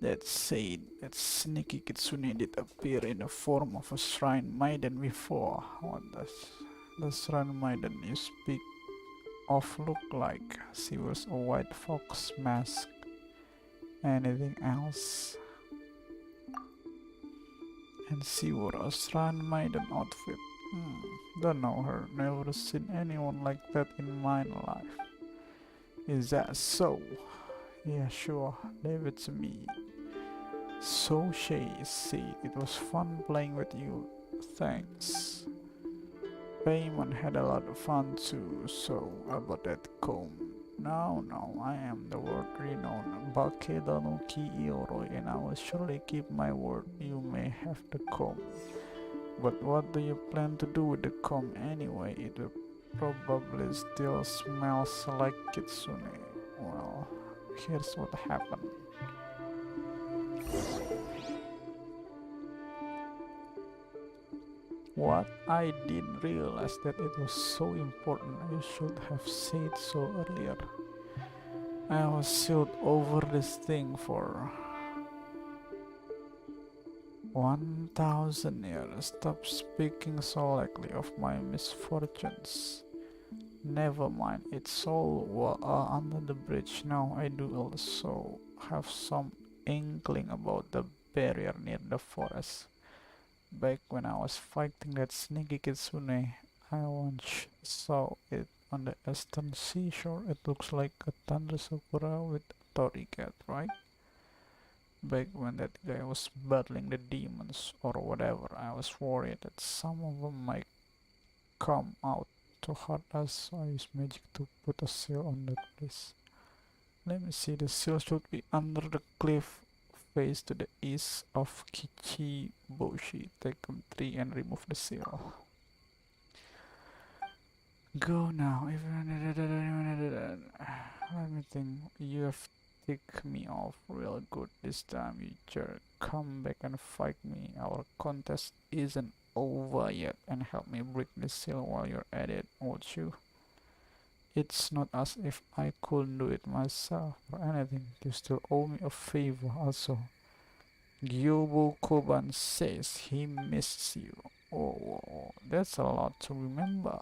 That said, that sneaky Kitsune did appear in the form of a shrine maiden before. What does the shrine maiden you speak of look like? She wears a white fox mask. Anything else? And she wore a shrine maiden outfit. Don't know her. Never seen anyone like that in my life. Is that so? Yeah, sure. Leave it to me. So she said it was fun playing with you. Thanks. Payman had a lot of fun too, so about that comb. No, I am the world-renowned Bakeda no Ki Ioroi and I will surely keep my word. You may have the comb. But what do you plan to do with the comb anyway? It will probably still smells like kitsune. Well, here's what happened. What? I didn't realize that it was so important. I should have said so earlier. I was sealed over this thing for 1,000 years. Stop speaking so lightly of my misfortunes. Never mind, it's all under the bridge now. I do also have some inkling about the barrier near the forest. Back when I was fighting that sneaky kitsune, I once saw it on the eastern seashore. It looks like a thunder sakura with a tori cat, right? Back when that guy was battling the demons or whatever, I was worried that some of them might come out to hurt us, so I used magic to put a seal on that place. Let me see, the seal should be under the cliff face to the east of Kichiboshi. Take a tree and remove the seal. Go now. Let me think. You have ticked me off real good this time, you jerk. Come back and fight me. Our contest isn't over yet, and help me break the seal while you're at it, won't you? It's not as if I couldn't do it myself or anything. You still owe me a favor also. Gyobu Koban says he misses you. Oh, that's a lot to remember.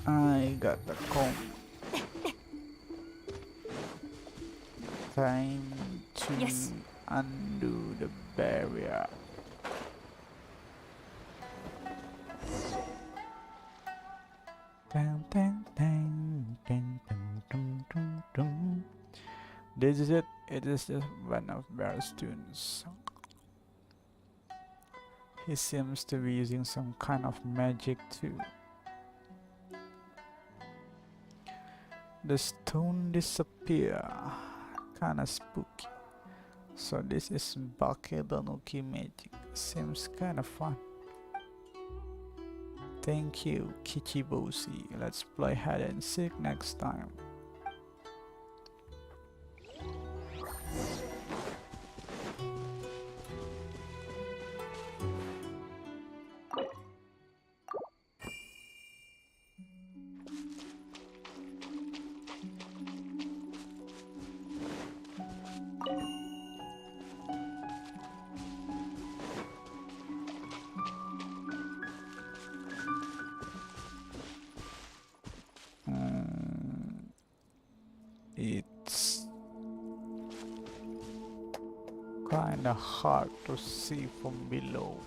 I got the comb. Time to Yes. undo the barrier. Dang, dang, dang, ding, ding, ding, ding, ding. This is it. It is just one of Bear's tunes. He seems to be using some kind of magic too. The stone disappear. Kinda spooky. So this is Bakedonuki magic. Seems kinda fun. Thank you, Kichiboshi. Let's play hide and seek next time. It's kinda hard to see from below.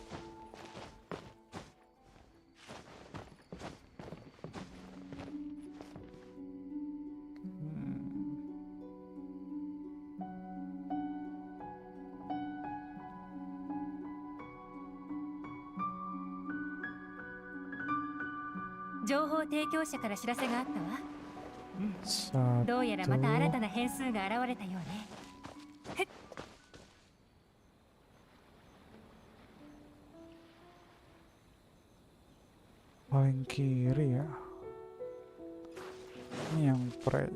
情報提供者から知らせがあったわ。どうやらまた新たな変数が現れたようね。 paling kiri ya. Ini yang prey.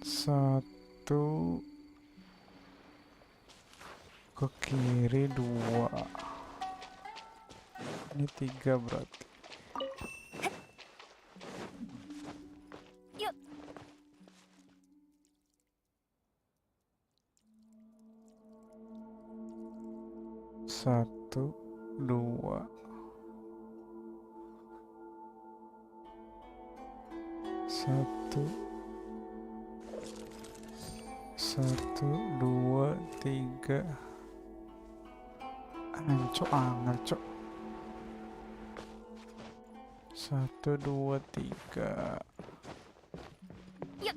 Satu ke kiri, 2. Ini 3 berarti. Yuk. Satu, 2. Satu, 2, 3. Ancok, angel cok. 1, 2, 3. Yuk.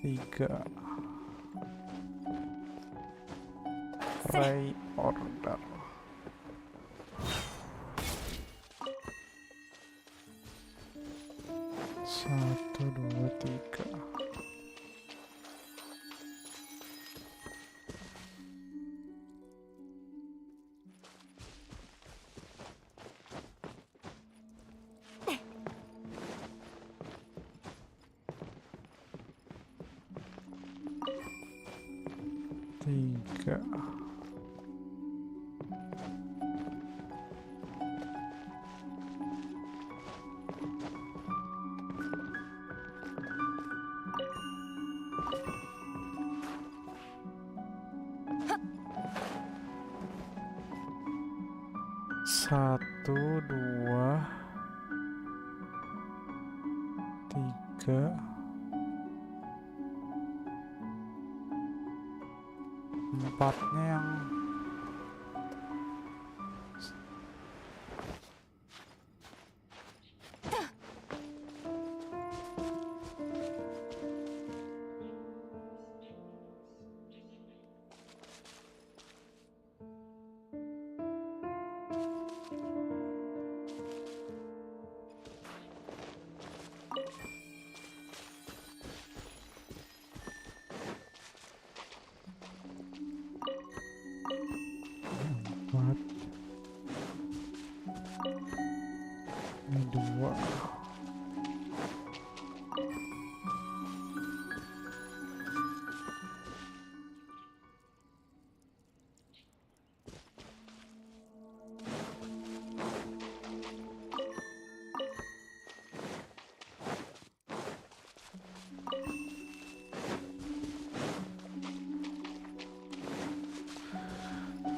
3. Try order. Satu, 2, 3. Tiga. Satu, 2, 3. Empatnya yang empat. Ini 2.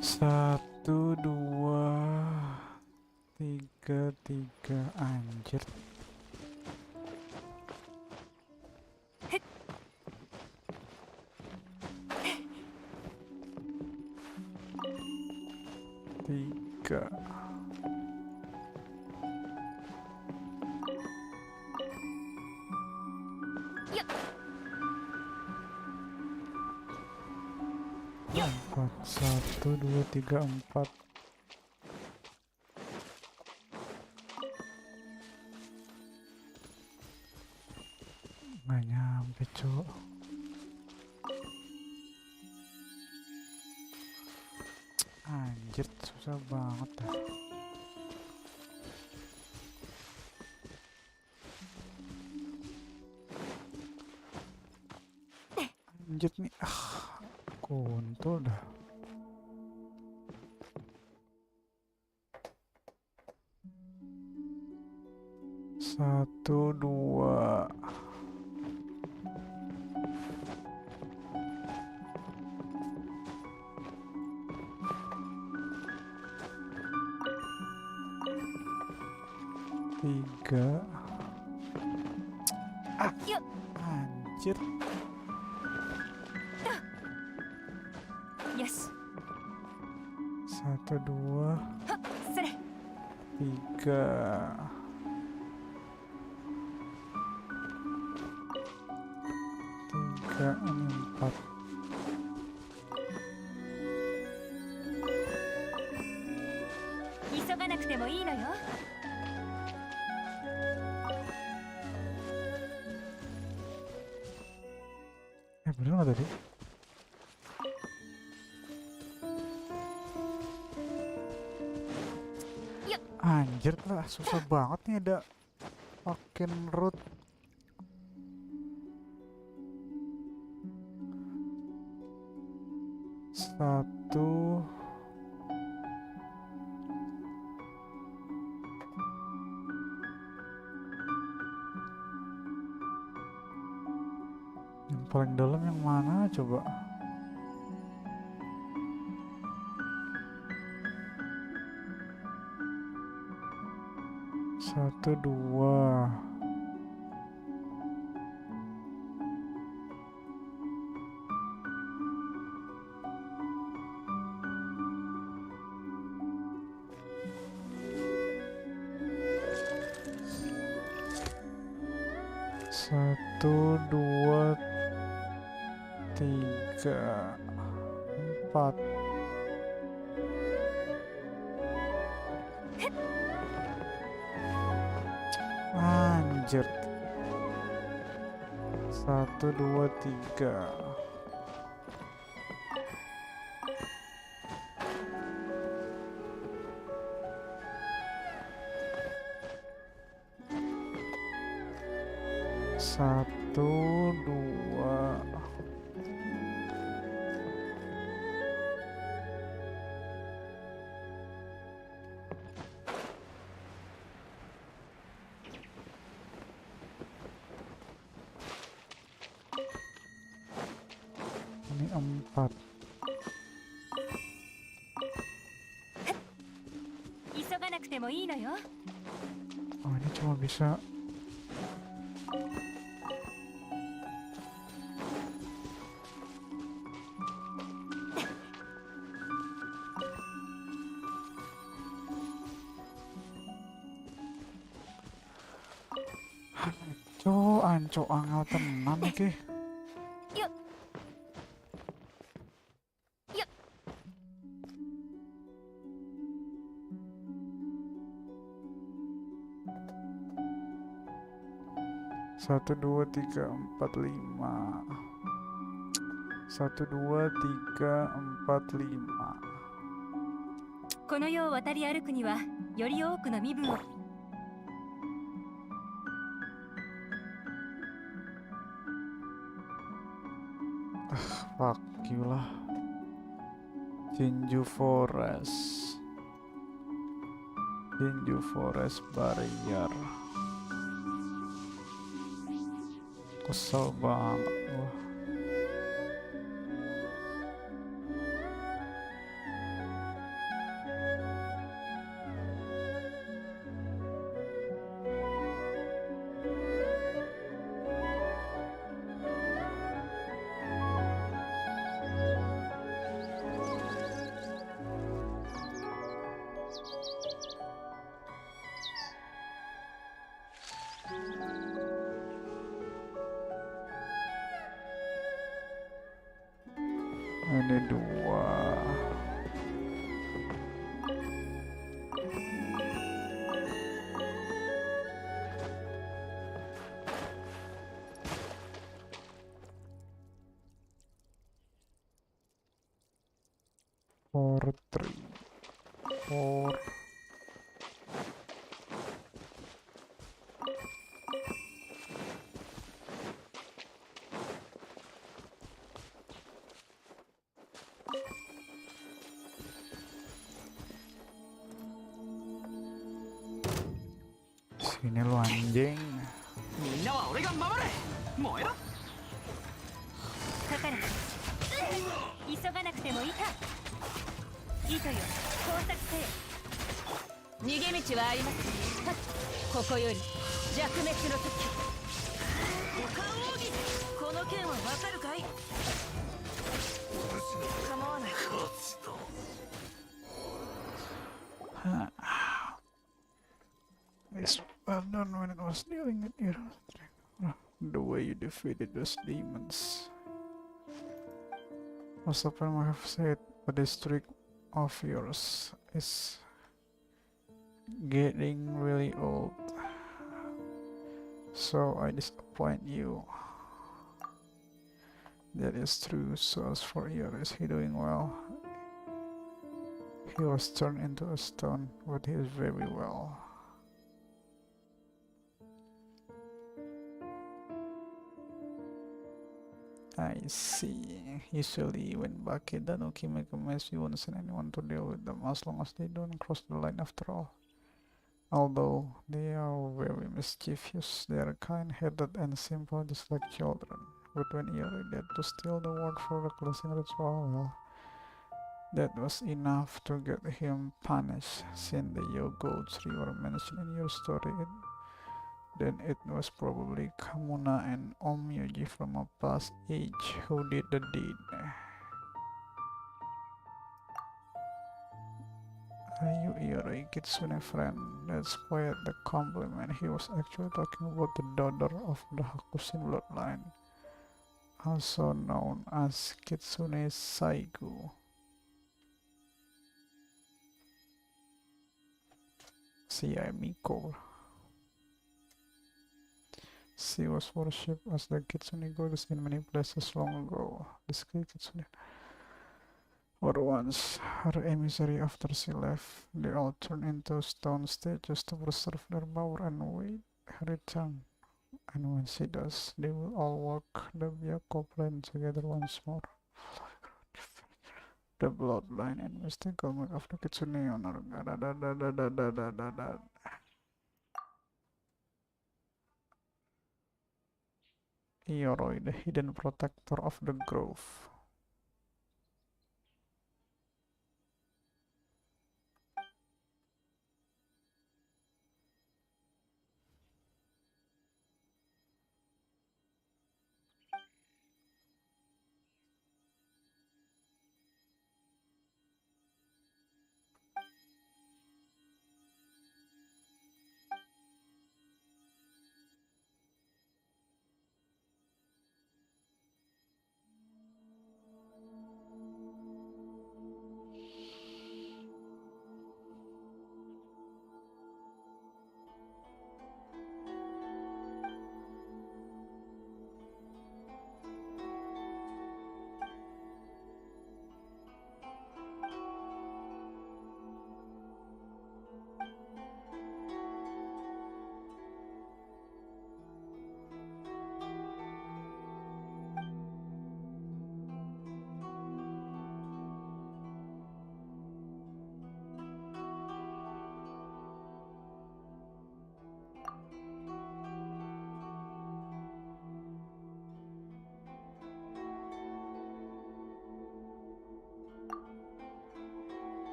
Satu, 2, 3. Anjir. Tiga. Yuk. Empat. 1, 2, 3, 4. Nggak nyampe cok. Anjir, susah banget dah. Anjir nih, kontol dah. Satu, 2. Tiga. Yuk. Anjir. Yes. Satu, 2, Sere. 3. Ini 4. もいいのよ。 Bener nggak tadi? Anjir lah, susah banget nih ada fucking root. Satu. Yang paling dalam yang mana coba? Satu, dua. Satu, dua, tiga, empat. Anjir. Satu, dua, tiga. Satu, dua. Ini empat. 急がなくてもいいのよ。 Oh, ini cuma bisa. Anco angel tenan iki. Yuk. Yuk. Satu, dua, tiga, empat, lima. Satu, dua, tiga, empat, lima. この世を渡り歩くにはより多くの身分を。 Fuck you lah. Jinju Forest. Jinju Forest Barrier. Kesel banget gua. Ini dua. Four, three, four. Sini lu anjing. みんなは俺が守れ。燃えろ。だから急がなくてもいいか。糸よ、工作せよ。逃げ道はあります。ここより弱滅の時。お顔奥義、この件はわかるかい。構わない。 It's well done when it was dealing with your the way you defeated those demons. Most of them have said, but this trick of yours is getting really old. So I disappoint you. That is true. So as for you, is he doing well? He was turned into a stone, but he is very well. I see. Usually when Baki and Tanuki make a mess, you won't send anyone to deal with them as long as they don't cross the line after all. Although they are very mischievous, they are kind-hearted and simple just like children. But when Yuri dared to steal the word for the cleansing ritual, well, that was enough to get him punished. Since the Yogo tree were mentioned in your story, then it was probably Kamuna and Om Yuji from a past age who did the deed. Are you Yuri Kitsune friend? That's quite the compliment. He was actually talking about the daughter of the Hakushin bloodline, also known as Kitsune Saigu. C.I. Miko. She was worshipped as the Kitsune goddess in many places long ago. The Sky Kitsune were once her emissary. After she left, they all turned into stone statues to preserve their power and wait her return. And when she does, they will all walk the Byakuya plain together once more. The bloodline and mystical mark of the Kitsune honor. Yoroi, the hidden protector of the grove.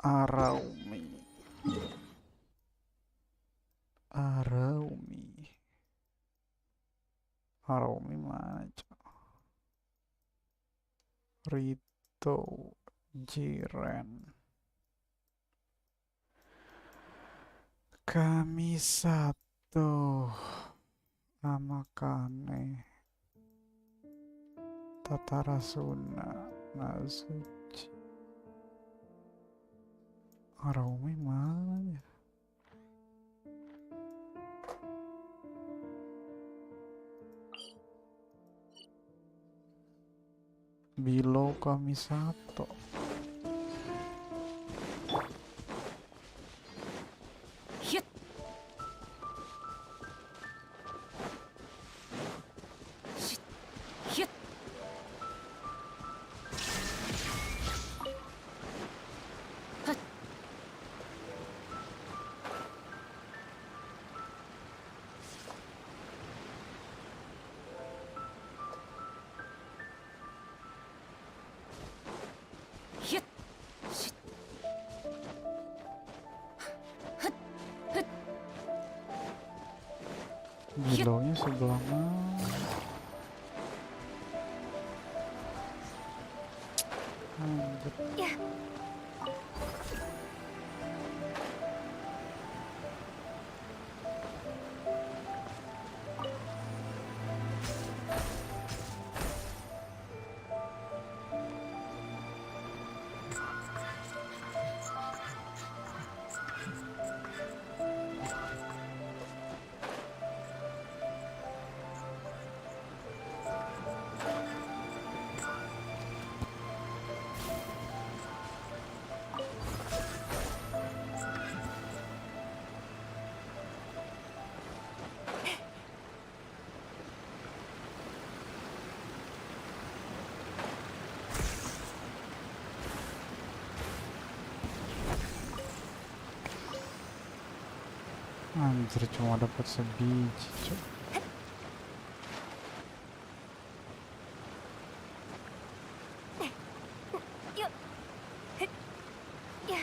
Araumi. Araumi. Araumi mana, Cok? Rito Jiren. Kamisato Amakane Tatarasuna Nazuchi. Araumi mana ya? Below Kamisato. Hyut. Shit. Hyut. Hut. Hyut. Shit. Hut. Hut. Belownya sebelah mana? Anjir. Ya. Anjir, cuma dapat sebiji, cok. Yuk. Hut. Ya.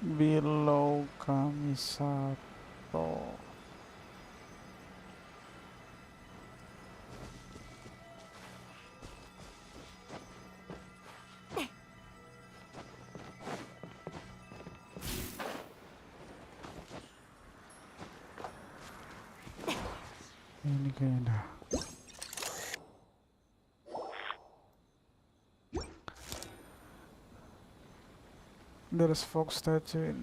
Below Kamisato. Ini kayaknya dah. There's Fox statue in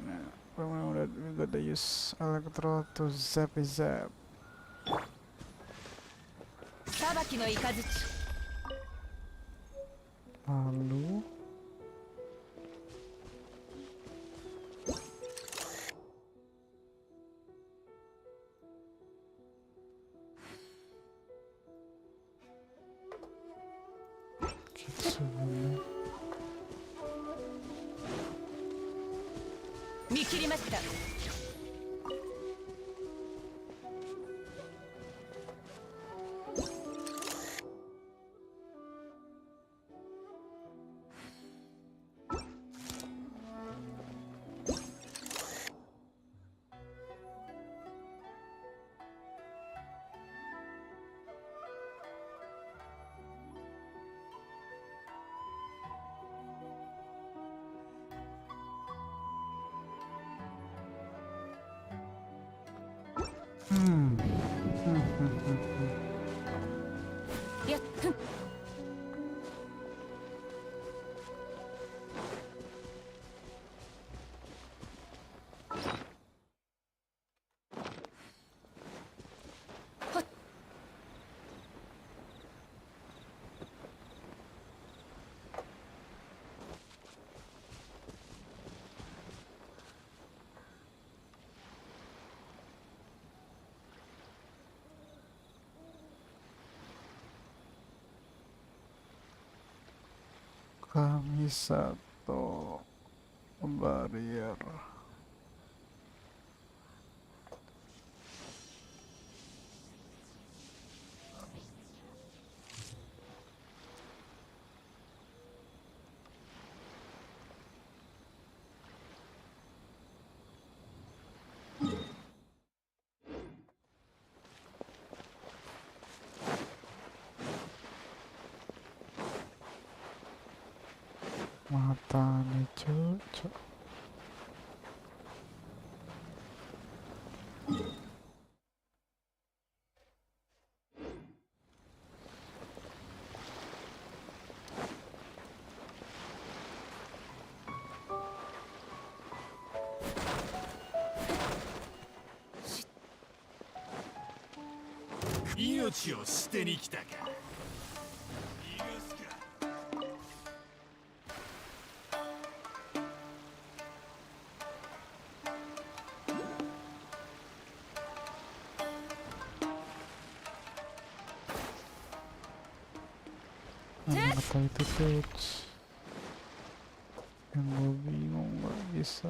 remember that we gotta use electro to zap. Sabaki no ikazuchi. Lalu Kitsune. 見切りました。やっふん。はっ。Kamisato barrier. Matanya cocok. 命を捨てに来たか。逃がすか。Apa itu Twitch? Yang gue bingung gak bisa.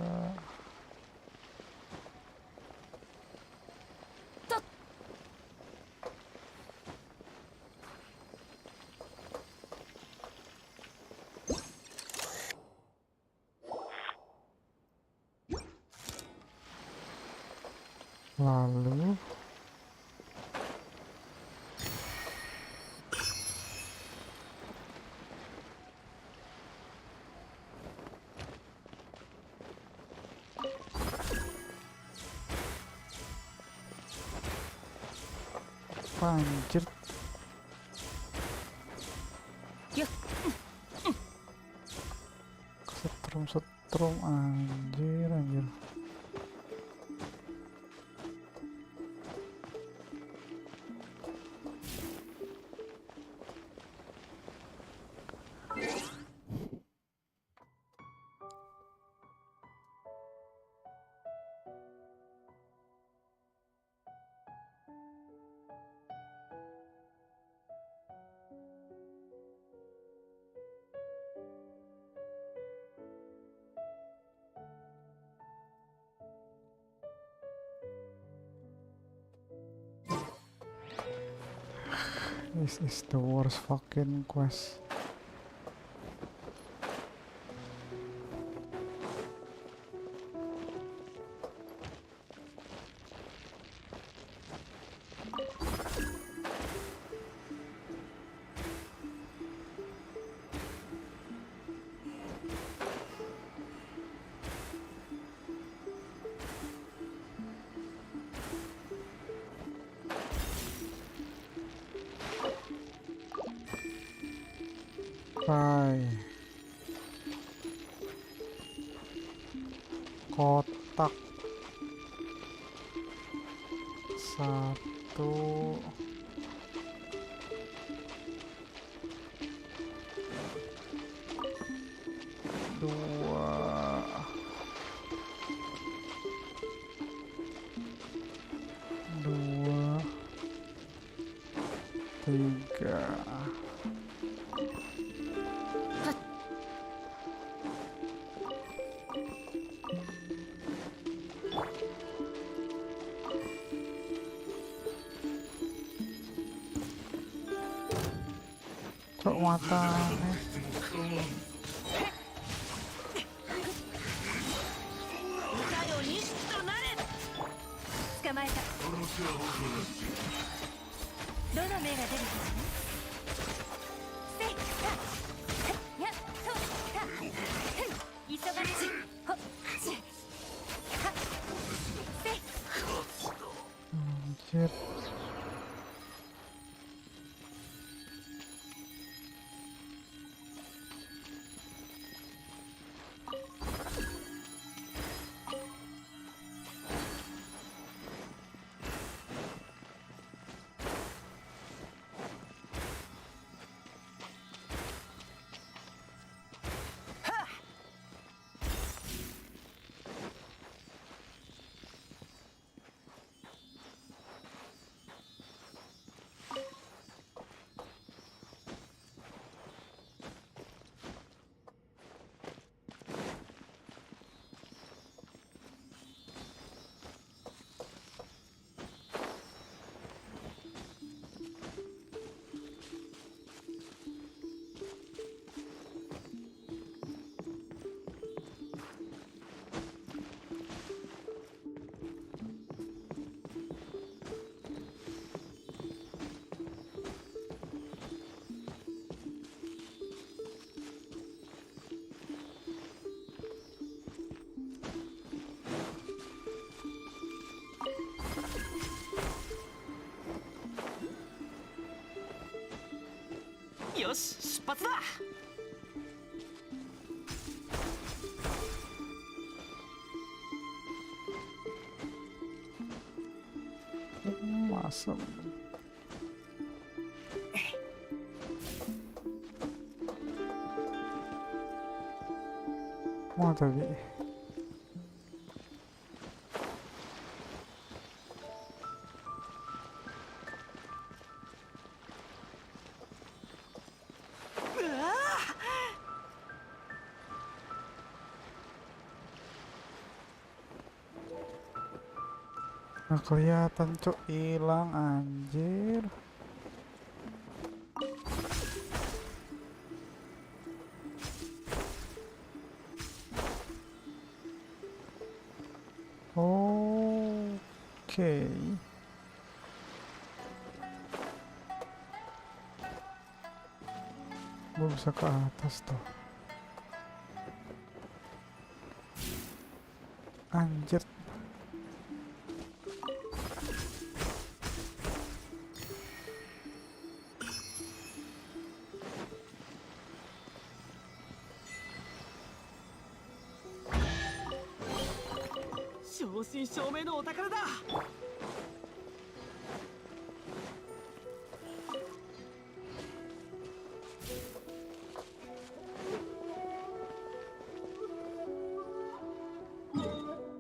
Lalu anjir, setrum anjir. This is the worst fucking quest. Hai, kotak satu, dua, tiga. Kok matanya? Anjir.よし、出発だ。Masa Mau tapi nggak kelihatan cok, hilang anjir. Oke. Gue bisa ke atas tuh. Anjir.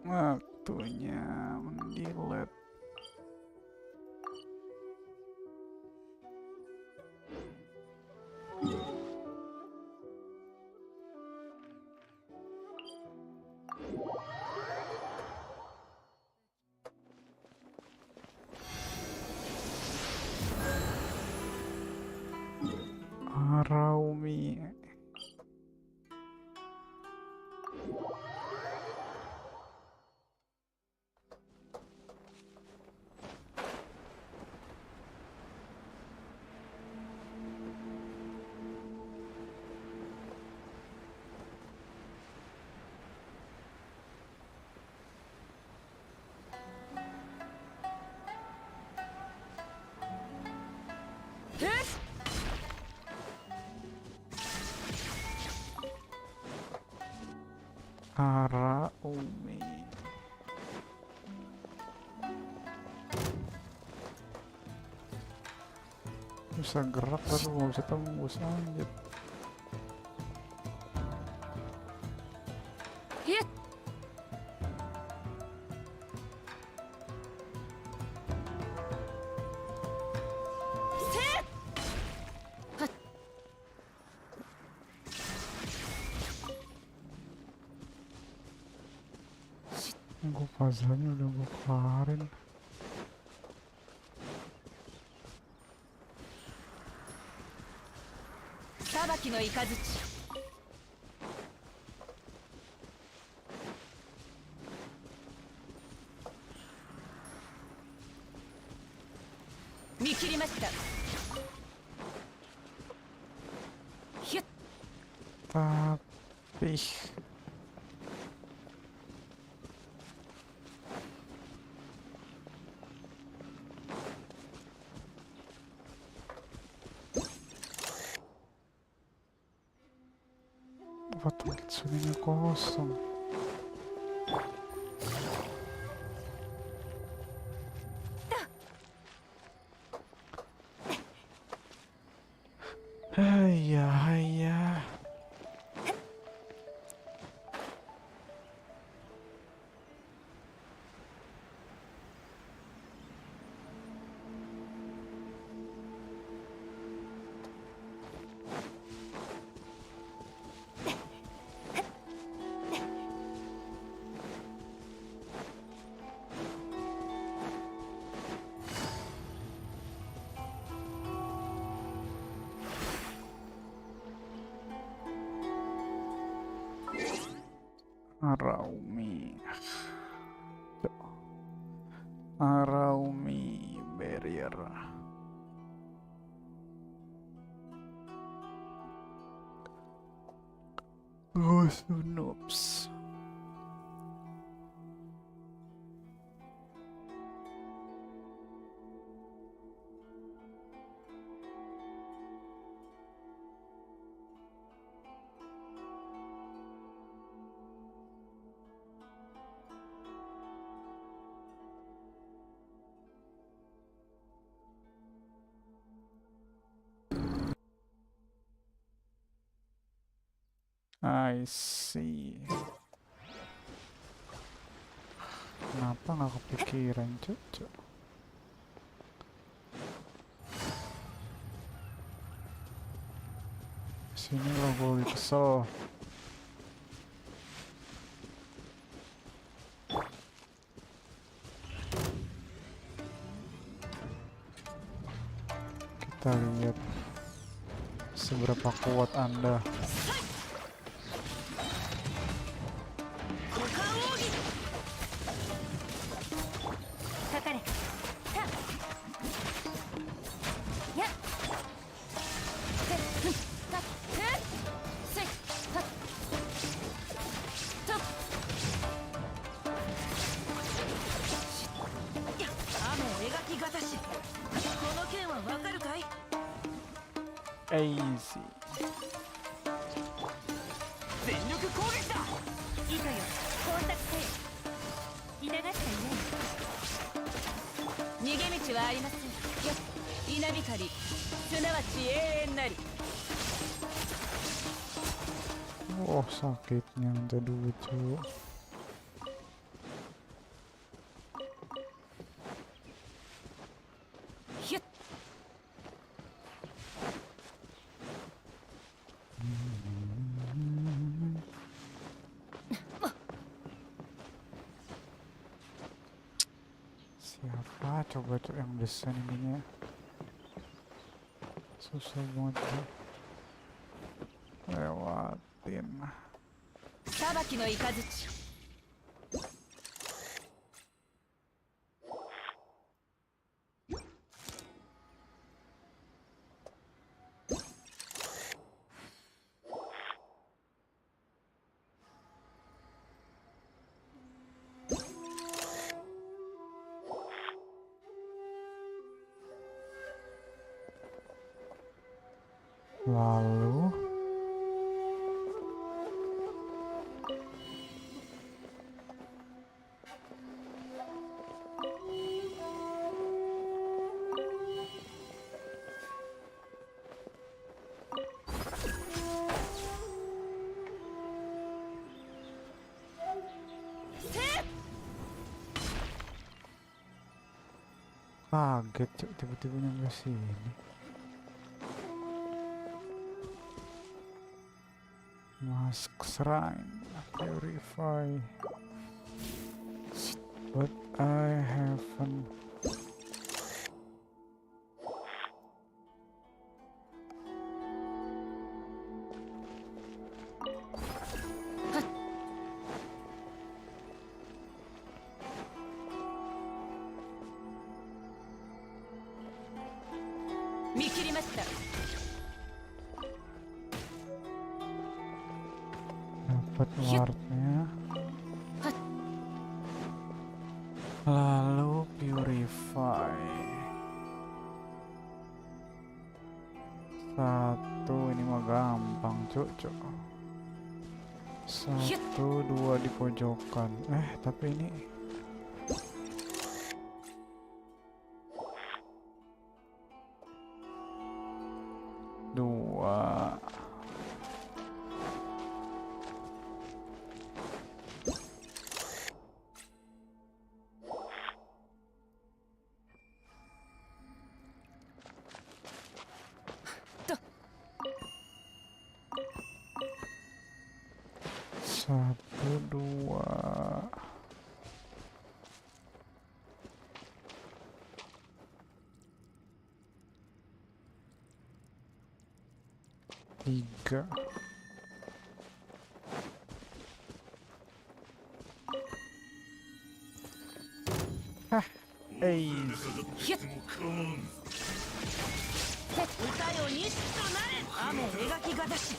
Waktunya mendilet. Araumi. Araumi. Bisa gerak tapi nggak bisa tembus anjir. Gue puzzle-nya udah gue kelarin. Sabaki no ikazuchi. Mikirimashita. Hyut. Tapi batu kitsune kosong. Haiya, haiya. Araumi. Araumi barrier. Ghost noobs. I see. Kenapa nggak kepikiran, Cuk? Sini lo gue kesel. Kita lihat seberapa kuat Anda. Easy. 全力攻撃だ。糸よ工作せよ。痛がっちゃいない。逃げ道はありません。よっ稲光すなわち永遠なり。 Oh, sakitnya minta duit, Cuk. Siapa coba tuh yang desain ininya? Susah banget sih. Lewatin. 裁きの雷。Lalu kaget, Cuk, tiba-tiba nyampe sini. Mask shrine, purify. But I haven't. Dapat wardnya, lalu purify. Satu ini mah gampang, Cuk. Satu, dua di pojokan. Tapi ini dua. Satu, dua. Tiga. Easy. 歌よ日となれ。雨描きがたし。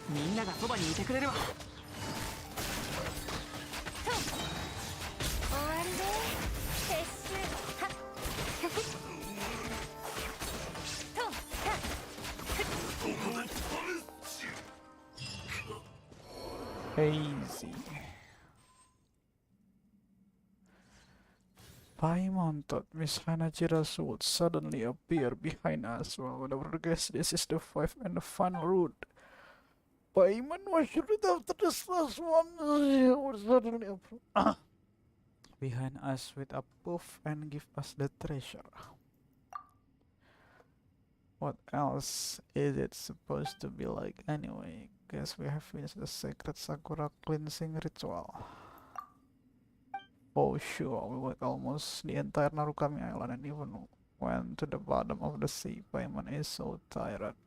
みんながそばにいてくれるわ。終わりで撤収。はっとはっ Easy. Paimon Miss Hanachira's would suddenly appear behind us. Well, whatever guess, this is the fifth and the final route. Paimon was shooting after this last one. Would suddenly appear behind us with a poof and give us the treasure. What else is it supposed to be like anyway? Guess we have finished the sacred Sakura cleansing ritual. Oh sure, we walked almost the entire Narukami Island and even went to the bottom of the sea. Paimon is so tired.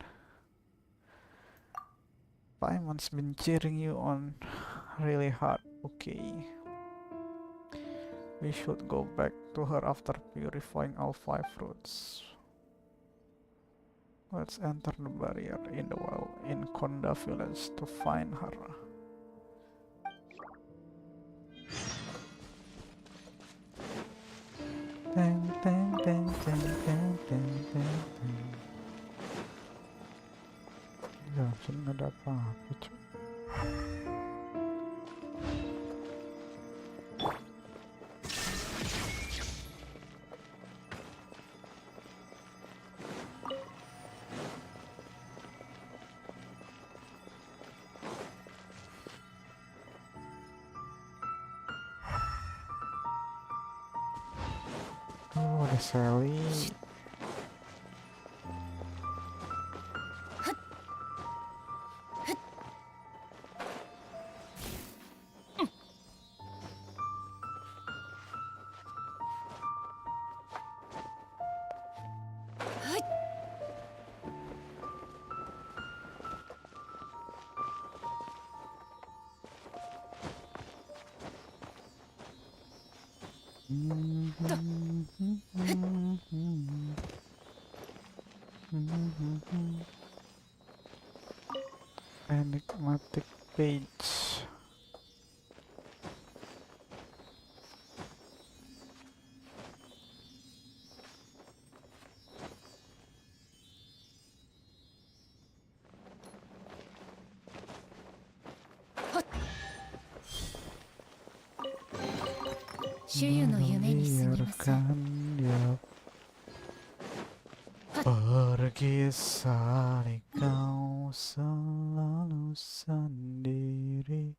Paimon's been cheering you on really hard. Okay. We should go back to her after purifying all 5 fruits. Let's enter the barrier in the well in Konda village to find her. Ding, ding, ding, ding, ding, ding, ding, ding. Ya, sini nggak ada apa-apa, cuy. Oh, ada Sally. Enigmatic page. Biarkan dia pergi saat kau selalu sendiri,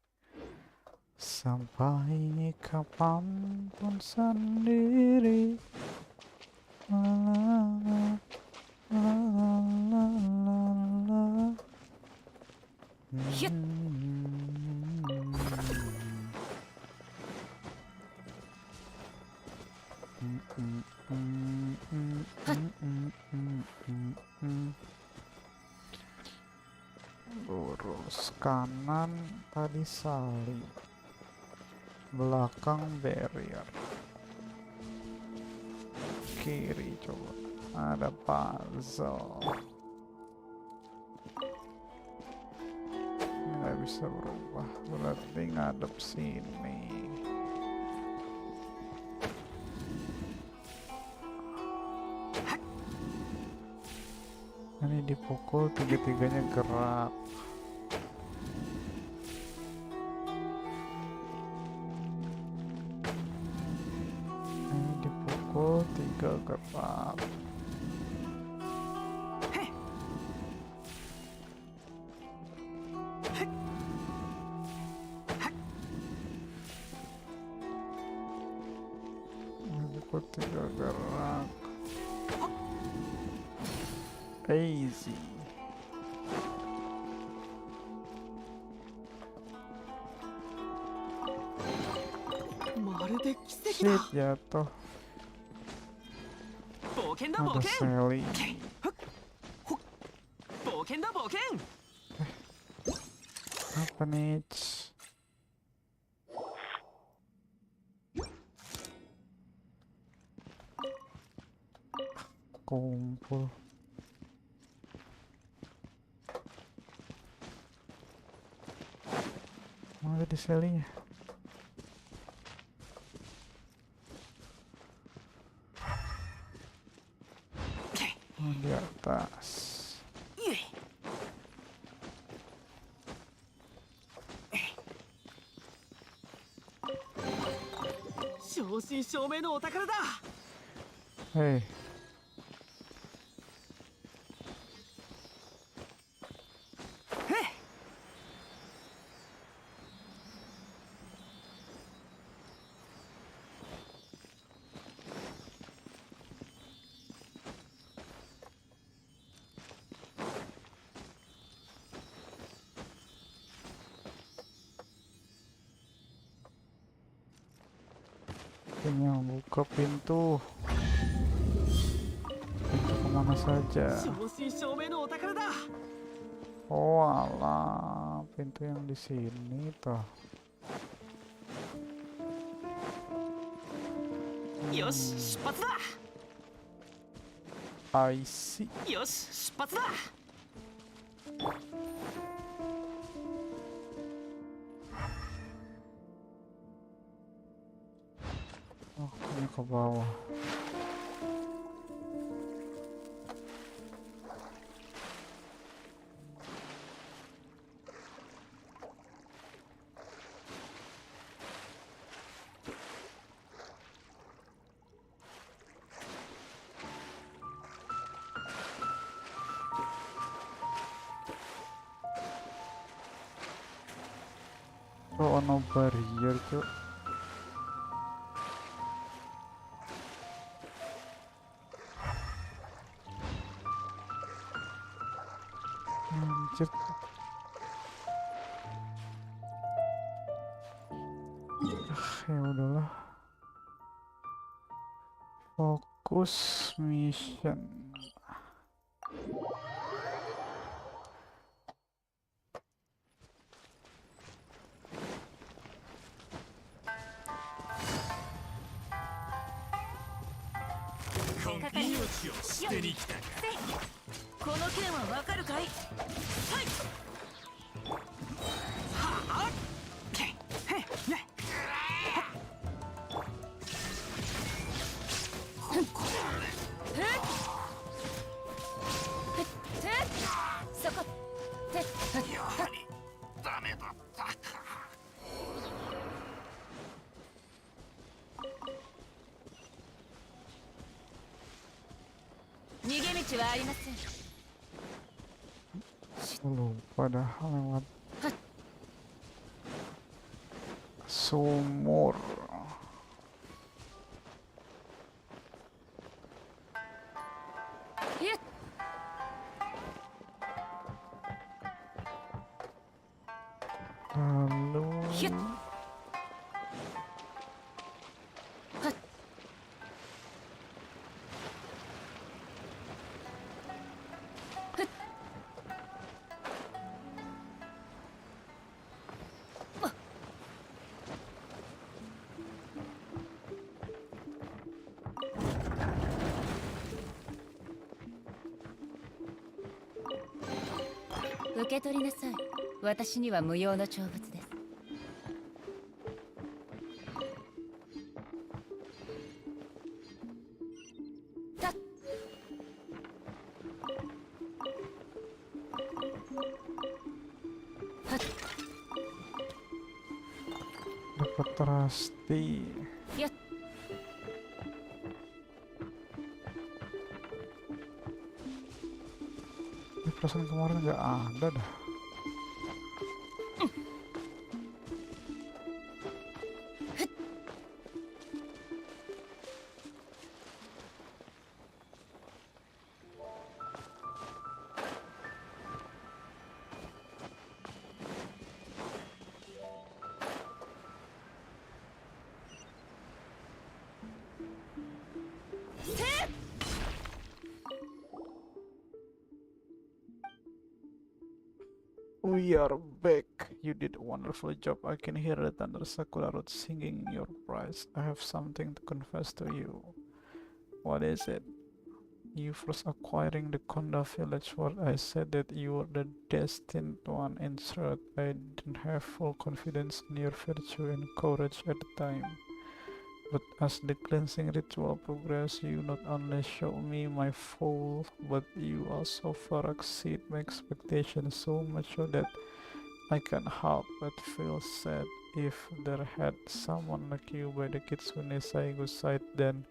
sampai kapanpun sendiri. La, la, la, la, la. Lurus kanan tadi salib, belakang barrier, kiri coba ada puzzle. Nggak bisa berubah, berarti ngadep sini. Ini dipukul, tiga-tiganya gerak. Ini dipukul, 3 gerak. Ini dipukul 3 gerak. Easy. Shit, jatuh. Ada Sally. Apa nih? Kumpul. Mana di Sally-nya? Oh, di atas. Hei. Sepertinya buka pintu. Pintu kemana saja? 正真正銘のお宝だ。 Oh alah, pintu yang di sini toh. よし出発だ。 I see. よし出発だ。 Oh, ini ke bawah. Oh, no barrier, cuk. Anjir. Ya udahlah. Fokus mission. Yo, この剣はわかるかい。はい。はあ。けへね。そこ。やはりダメだったか。 逃げ道はありません。 Padahal lewat sumur. Hit. Lalu Hit.受け取りなさい。私には無用の長物です。たっ。 dapat rasti. Ya. Ini perasaan kemarin nggak ada dah. We are back. You did a wonderful job. I can hear the thunder Sakura wrote singing your praise. I have something to confess to you. What is it? You first acquiring the Konda village where I said that you were the destined one. In truth, I didn't have full confidence in your virtue and courage at the time. But as the cleansing ritual progressed, you not only showed me my fall, but you also far exceed my expectations so much so that I can't help but feel sad. If there had someone like you by the Kitsune Saigo's side, then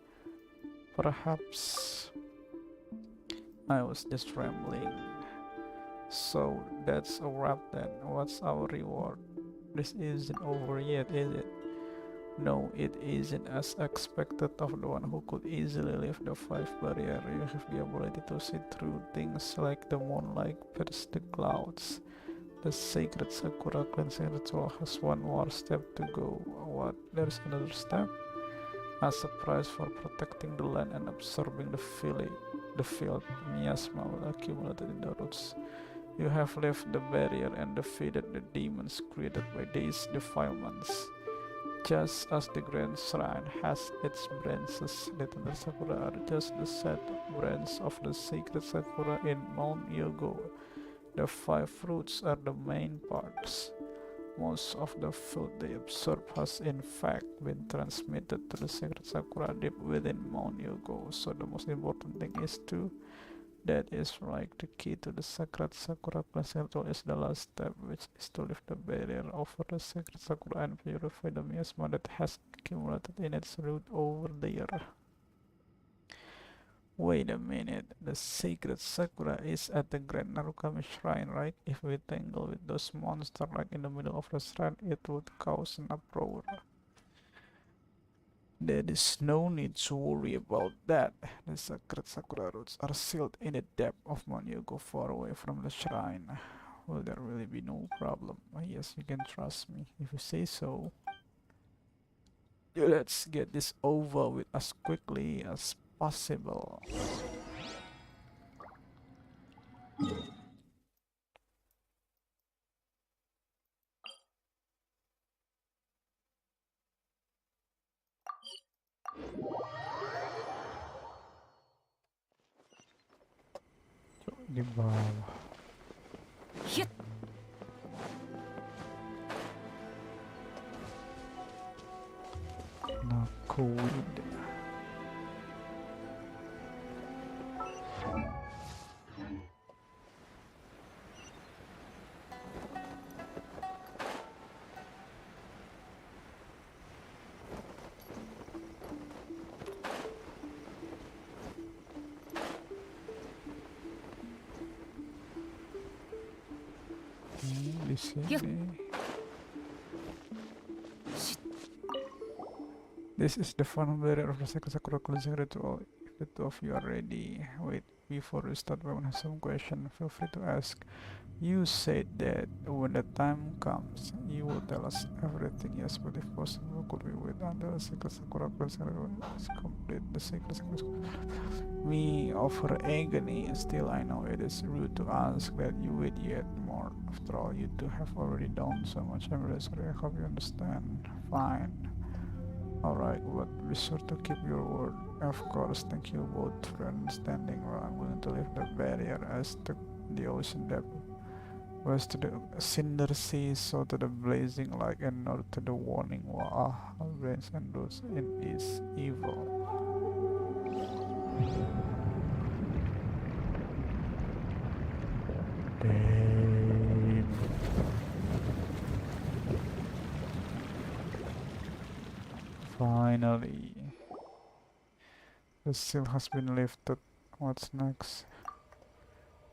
perhaps I was just rambling. So that's a wrap then. What's our reward? This isn't over yet, is it? No, it isn't as expected of the one who could easily leave the 5 barrier. You have the ability to see through things like the moonlight pierce the clouds. The sacred Sakura cleansing ritual has one more step to go. What? There's another step? As a price for protecting the land and absorbing the field, miasma will accumulate in the roots. You have left the barrier and defeated the demons created by these defilements. Just as the Grand Shrine has its branches, the Thunder Sakura are just the set branches of the sacred Sakura in Mount Yogo. The five fruits are the main parts. Most of the filth they absorb has in fact been transmitted to the sacred Sakura deep within Mount Yogo. So the most important thing is that is right, the key to the sacred Sakura cleansing ritual is the last step, which is to lift the barrier over the sacred Sakura and purify the miasma that has accumulated in its root over there. Wait a minute, the sacred Sakura is at the Grand Narukami Shrine, right? If we tangle with those monsters like in the middle of the shrine, it would cause an uproar. There is no need to worry about that. The sacred Sakura roots are sealed in the depth of Mount Yogo far away from the shrine. Will there really be no problem? Yes, you can trust me if you say so. Let's get this over with as quickly as possible. Di bawah. Hyut. Nakuid. Di sini. This is the final barrier of the sacred Sakura cleansing ritual. If the two of you are ready, wait, before we start, if anyone has some question, feel free to ask. You said that when the time comes, you will tell us everything. Yes, but if possible, could we wait until the sacred Sakura cleansing ritual is complete? The sacred Sakura me offer agony. Still, I know it is rude to ask that you wait yet more. After all, you two have already done so much. I'm really sorry. I hope you understand. Fine. Alright, but be sure to keep your word. Of course, thank you both for understanding. Well, I'm willing to lift the barrier as to the ocean depth, west to the cinder sea, so to the blazing light, and north to the warning wall. Brains and roots in is evil. Damn. Finally, the seal has been lifted. What's next?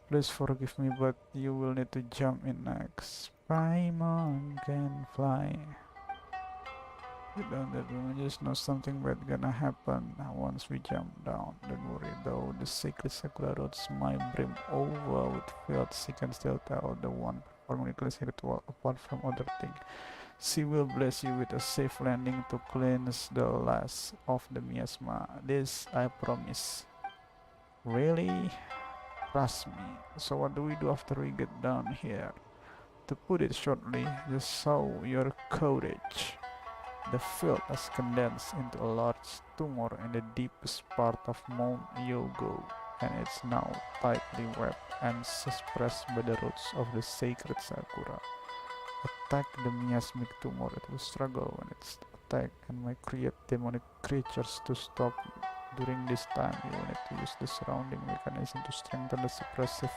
Please forgive me, but you will need to jump in next. Paimon can fly. You don't that woman just know something bad gonna happen once we jump down. Don't worry though, the sacred Sakura roots might brim over with fields. She can still tell the one performing the cleansing ritual apart from other things. She will bless you with a safe landing to cleanse the last of the miasma. This I promise. Really? Trust me. So what do we do after we get down here? To put it shortly, just show your courage. The field has condensed into a large tumor in the deepest part of Mount Yogo, and it's now tightly wrapped and suppressed by the roots of the sacred Sakura. Attack the miasmic tumor. It will struggle when it's attacked and might create demonic creatures to stop you. During this time, you will need to use the surrounding mechanism to strengthen the suppressive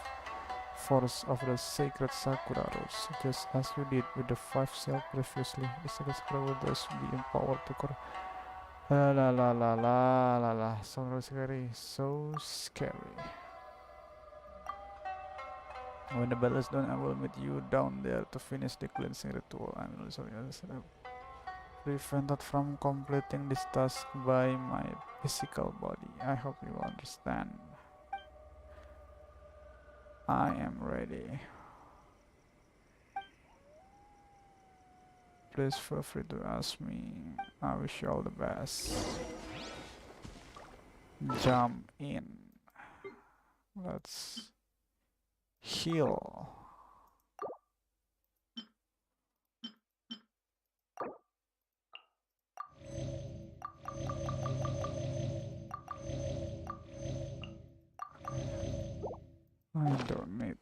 force of the sacred Sakura roots, just as you did with the 5 cells previously. The sacred Sakura will thus be empowered to La la la la la la la. So scary, so scary. When the battle is done, I will meet you down there to finish the cleansing ritual. I'm really sorry, I'm prevented from completing this task by my physical body. I hope you understand. I am ready. Please feel free to ask me. I wish you all the best. jump in. Let's heal. I don't need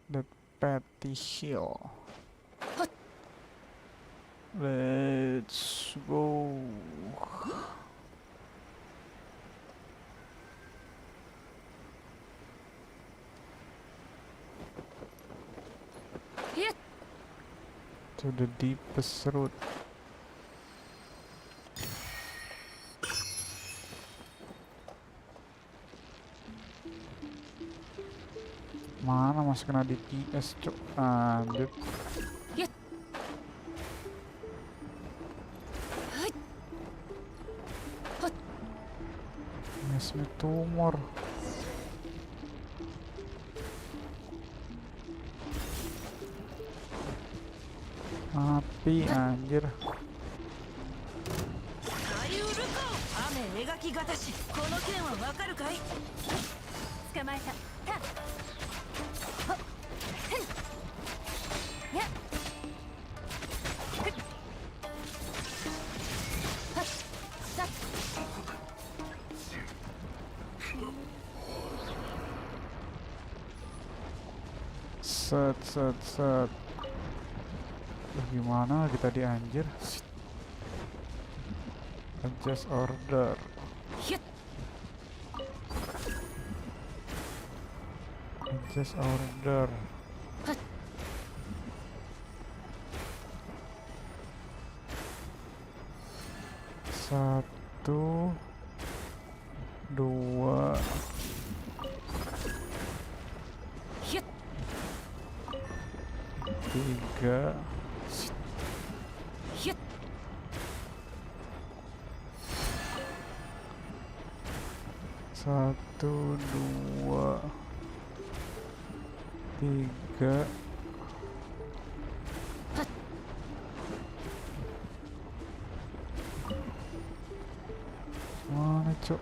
the petty heal. Let's go. To the deepest root. Mana masih kena DPS cok, anjir. Mesme tumor. Api anjir. 雨描きがたし、この件はわかるかい？捕まえた。たっほっふんやっふっはっさっSet set set. Gimana kita di anjir? Adjust order. Adjust order. Satu, dua, tiga, satu, dua, tiga, mana cok?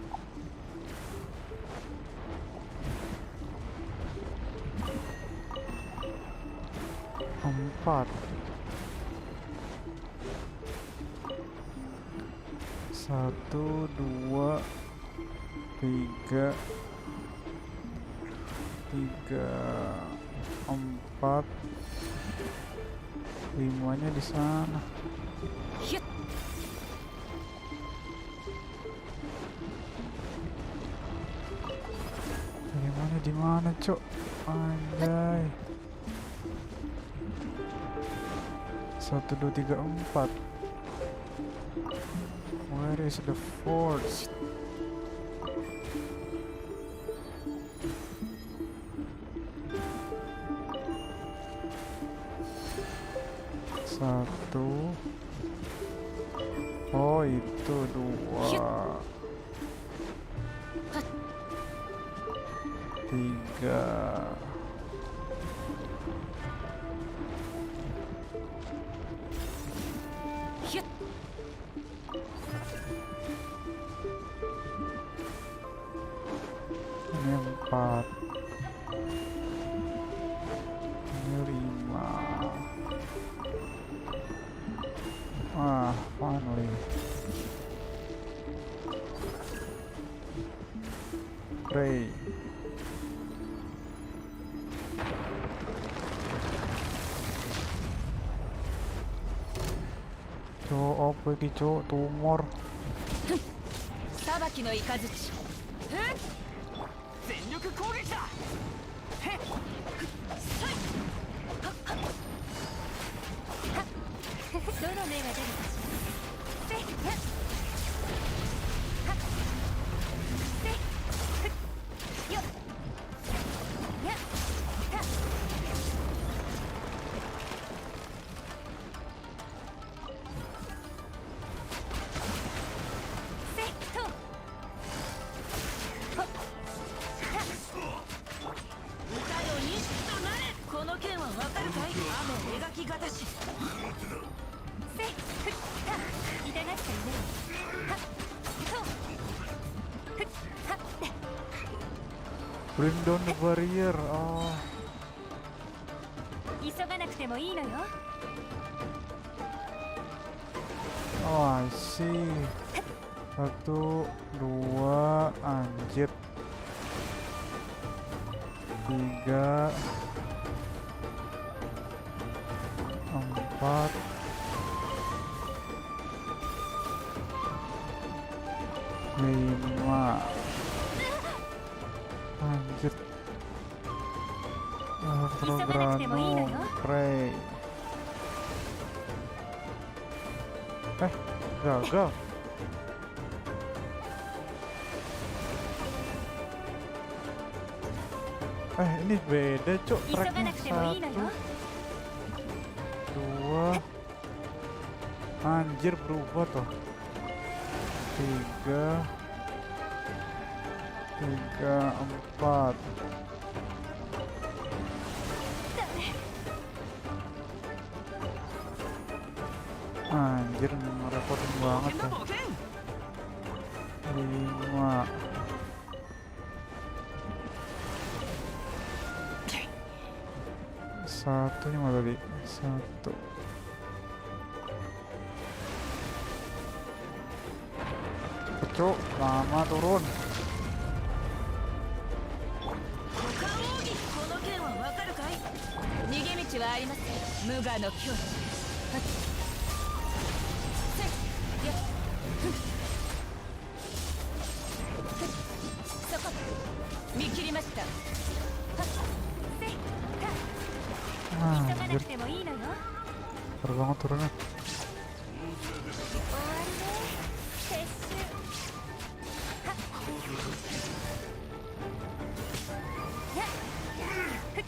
Empat, satu, dua, tiga, empat, limanya di sana. Limanya di mana cok? Anjay. 1, 2, 3, 4. Where is the fourth? Satu. Oh itu dua. Tiga. Ini empat. Ini lima. Ah, finally. Pray. Cok, apa iki cok? Tumor. 裁きの雷全力攻撃だ。へっどの目が出るかしら。せっやっはっせっふっよっやったっせっとほっいかよにとなれ。この件はわかるかい？雨描きがたし。せっふった痛がっちゃいないはっとふっはっ Bring down the barrier. Oh, 急がなくてもいいのよ。 oh I see. Satu, dua, anjir. Tiga, empat, lima. Anjir. Prograno, pray. Gagal. Ini beda, Cok. 急が Tracknya なくてもいいのよ。 satu, dua. Anjir, berubah tuh. Tiga, empat. Anjir, ngerepotin banget 剣だ ya. 冒険 Lima. Satunya mana tadi? Satu. Cuk, lama turun. 股間奥義この剣はわかるかい逃げ道はありません。無我の境地。そこ。見切りました。急がな Anjir, くてもいいのよ。 baru banget turunnya. 終わりね。撤収。はっ。やっ。ふっ。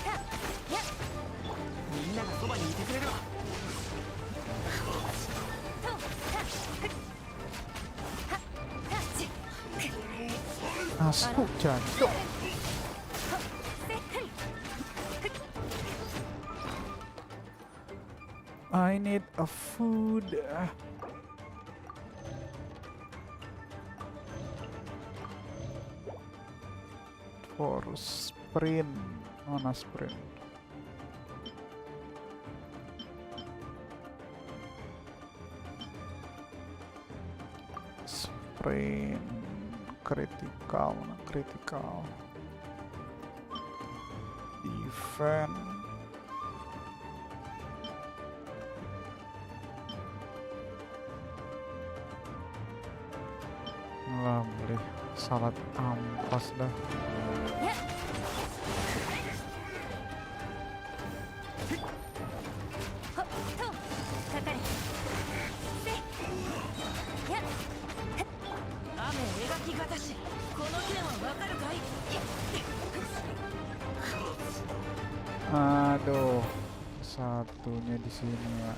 はっ。やっ。みんながそばにいてくれるわと。はっ。ふっ。はっ。はっ。ち。 Masuk, jancuk. I need a food. For sprint. Mana sprint? Sprint critical, critical. Defense. Lah, beli salad ampas dah. Aduh, satunya di sini ya.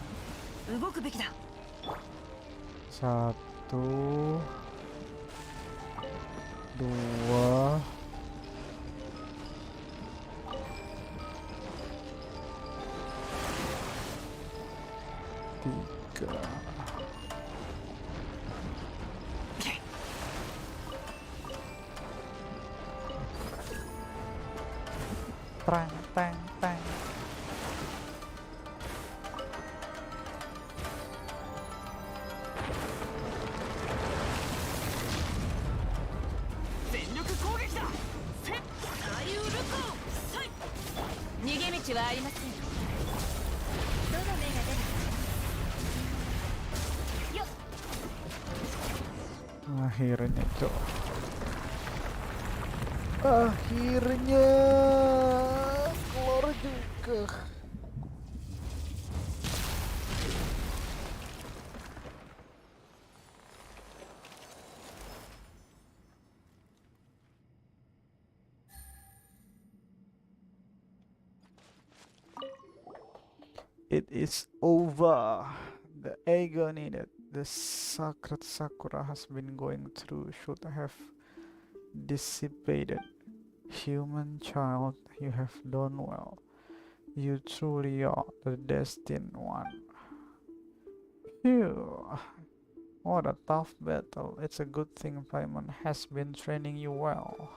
動くべきだ Satu, dua, tiga. Tang, tang, tang. Akhirnya, Cok. Akhirnya keluar juga. It is over. The agony that the sacred Sakura has been going through should have dissipated. Human child, you have done well. You truly are the destined one. Phew. What a tough battle. It's a good thing Paimon has been training you well.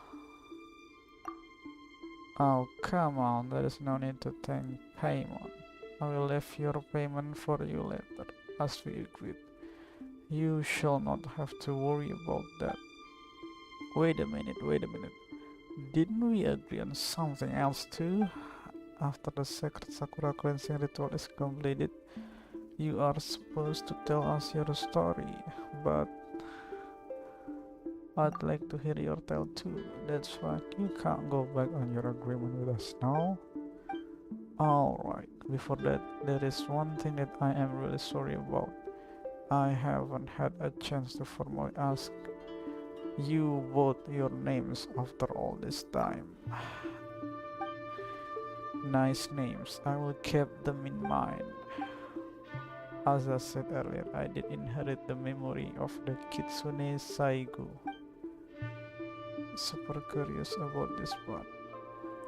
Oh, come on, there is no need to thank payment. I will leave your payment for you later, as we agreed. You shall not have to worry about that. Wait a minute, wait a minute. Didn't we agree on something else too? After the sacred Sakura cleansing ritual is completed, you are supposed to tell us your story, but I'd like to hear your tale too. That's why you can't go back on your agreement with us now. Alright, before that, there is one thing that I am really sorry about. I haven't had a chance to formally ask you both your names after all this time. Nice names, I will keep them in mind. As I said earlier, I did inherit the memory of the Kitsune Saigu. Super curious about this part.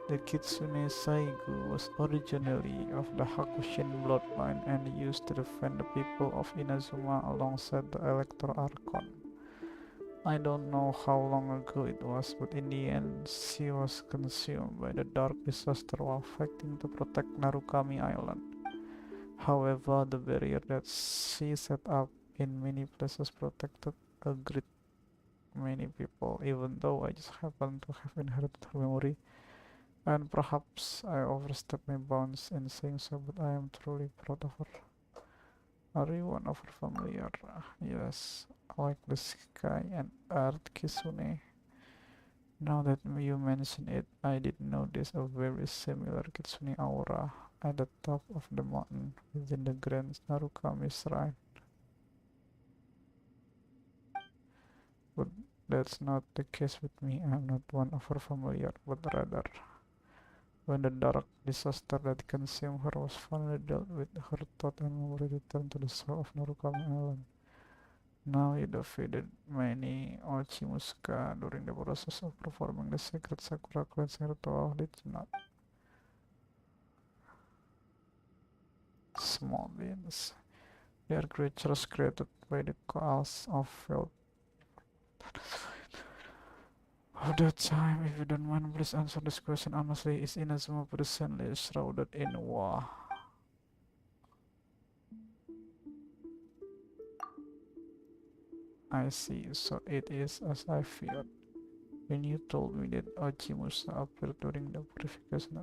The Kitsune Saigu was originally of the Hakushin bloodline and used to defend the people of Inazuma alongside the Electro Archon. I don't know how long ago it was, but in the end, she was consumed by the dark disaster while fighting to protect Narukami Island. However, the barrier that she set up in many places protected a great many people, even though I just happen to have inherited her memory. And perhaps I overstepped my bounds in saying so, but I am truly proud of her. Are you one of her familiar? Yes, like the sky and earth Kisune. Now that you mention it, I did notice a very similar Kitsune aura at the top of the mountain within the Grand Narukami Shrine. But that's not the case with me. I am not one of her familiar, but rather, when the dark disaster that consumed her was finally dealt with, her thought and memory returned to the shore of Narukami Island. Now you defeated many Ochimuska during the process of performing the sacred Sakura cleansing ritual, did you not? Small beings. They are creatures created by the cause of filth. Of that time, if you don't mind, please answer this question honestly. Is Inazuma presently shrouded in war? I see, so it is as I feared. When you told me that Ochimusa appeared during the purification,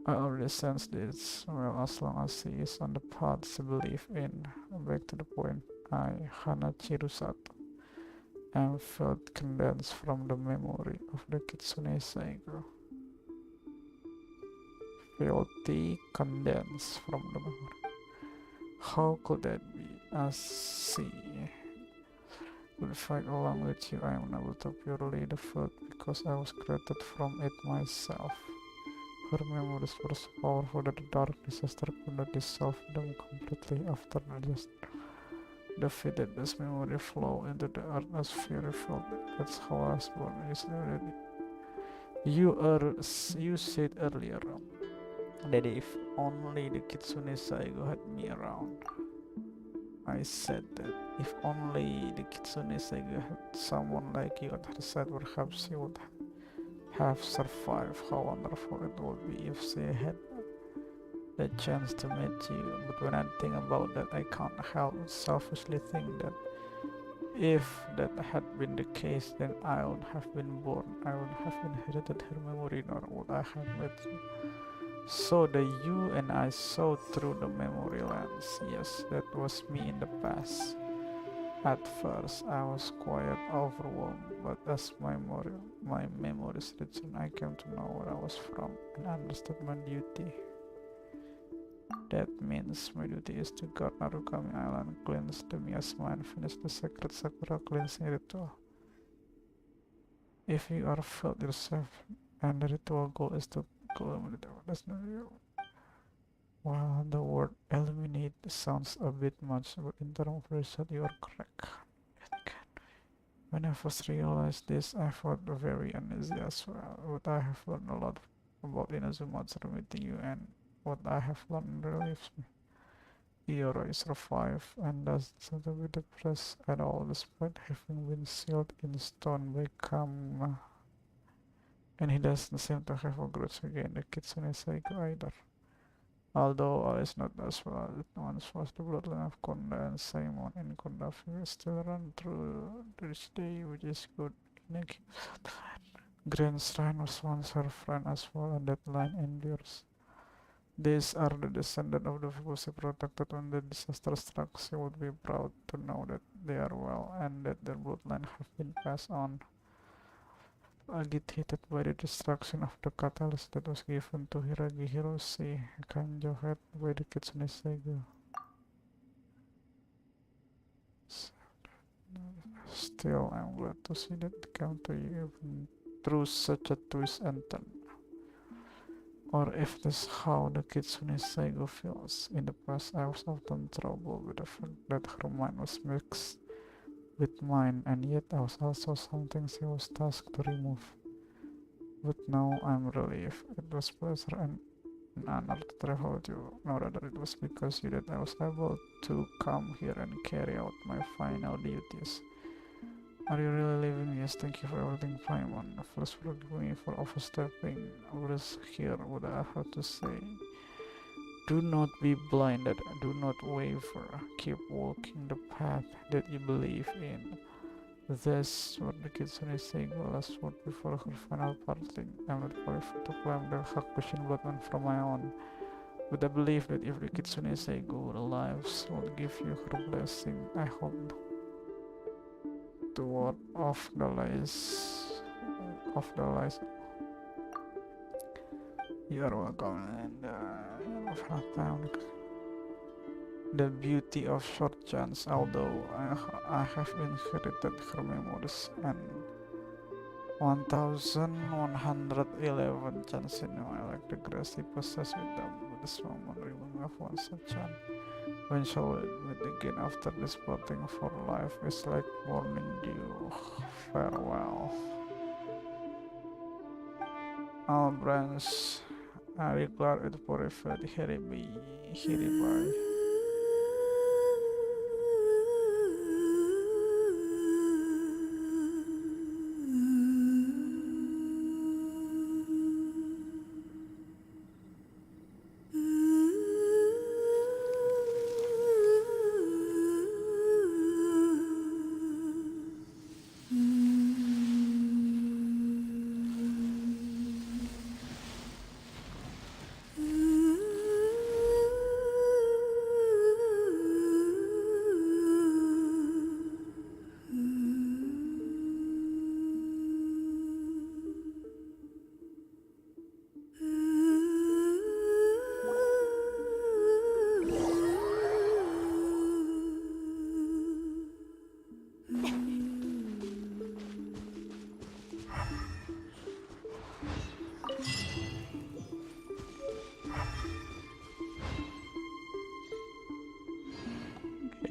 I already sensed this. Well, as long as she is on the path she believe in. Back to the point, I, Hanachiru Sato, am felt condensed from the memory of the Kitsune Saigo. Filthy condensed from the memory. How could that be? As she will fight along with you, I am unable to purely the filth because I was created from it myself. Her memories were so powerful that the dark disaster could not dissolve them completely after the disaster. Defeated this memory flow into the earth as fury filled it. That's how I was born. You said earlier that if only the Kitsune Saigo had me around. I said that if only the Kitsune Saigo had someone like you at her side, perhaps she would have survived. How wonderful it would be if she had the chance to meet you. But when I think about that, I can't help but selfishly think that if that had been the case, then I would have been born. I would have inherited her memory, nor would I have met you. So the you and I saw through the memory lens. Yes, that was me in the past. At first, I was quite overwhelmed, but as my memories returned, I came to know where I was from and understood my duty. That means my duty is to guard Narukami Island, cleanse the miasma, and finish the sacred Sakura cleansing ritual. If you are filled yourself, and the ritual goal is to culminate, that's not real. While the word eliminate sounds a bit much, but in terms of result, you are correct. When I first realized this, I felt very uneasy as well, but I have learned a lot about Inazuma after meeting you, and what I have learned relieves me. Iora is revived and doesn't seem to be depressed at all, despite having been sealed in stone by Kama. And he doesn't seem to have a grudge against the Kitsune Saigo either. Although all is not as well as it once was, the bloodline of Konda and Simon and Kondafi still run through this day, which is good. Grand Shrine was once her friend as well, and that line endures. These are the descendants of the people she protected when the disaster struck. She would be proud to know that they are well and that their bloodline have been passed on. Agitated by the destruction of the catalyst that was given to Hiragi Hiroshi, conjured by the Kitsune Saigo. Still, I'm glad to see that it came to you even through such a twist and turn. Or if this is how the Kitsune Saigo feels. In the past, I was often troubled with the fact that her mind was mixed with mine, and yet I was also something she was tasked to remove. But now I'm relieved. It was pleasure and an honor to travel with you. No, rather it was because you that I was able to come here and carry out my final duties. Are you really leaving? Yes, thank you for everything, Paimon. First, forgive me for overstepping. Others here, what I have to say. Do not be blinded. Do not waver. Keep walking the path that you believe in. This what the Kitsune Saigo last word before her final parting. I'm not qualified to claim the Hakushin bloodline from my own, but I believe that if the Kitsune Saigo lives will give you her blessing, I hope the word of the lies you are welcome and time. The beauty of short chance, although I have inherited her memories and 1111 chance in I like the grace he possessed with them, but this moment remaining of one such chance. When shall we meet again after this parting for life is like morning dew. Farewell. All branch, I declare it forever. Hiribai.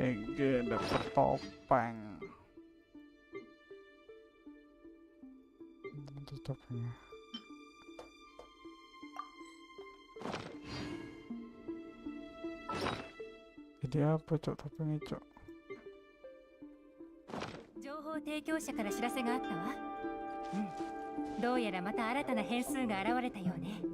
Ege dapat topeng. Itu topengnya. Jadi apa cok topengnya cok? 情報提供者から知らせがあったわ。どうやらまた新たな変数が現れたようね。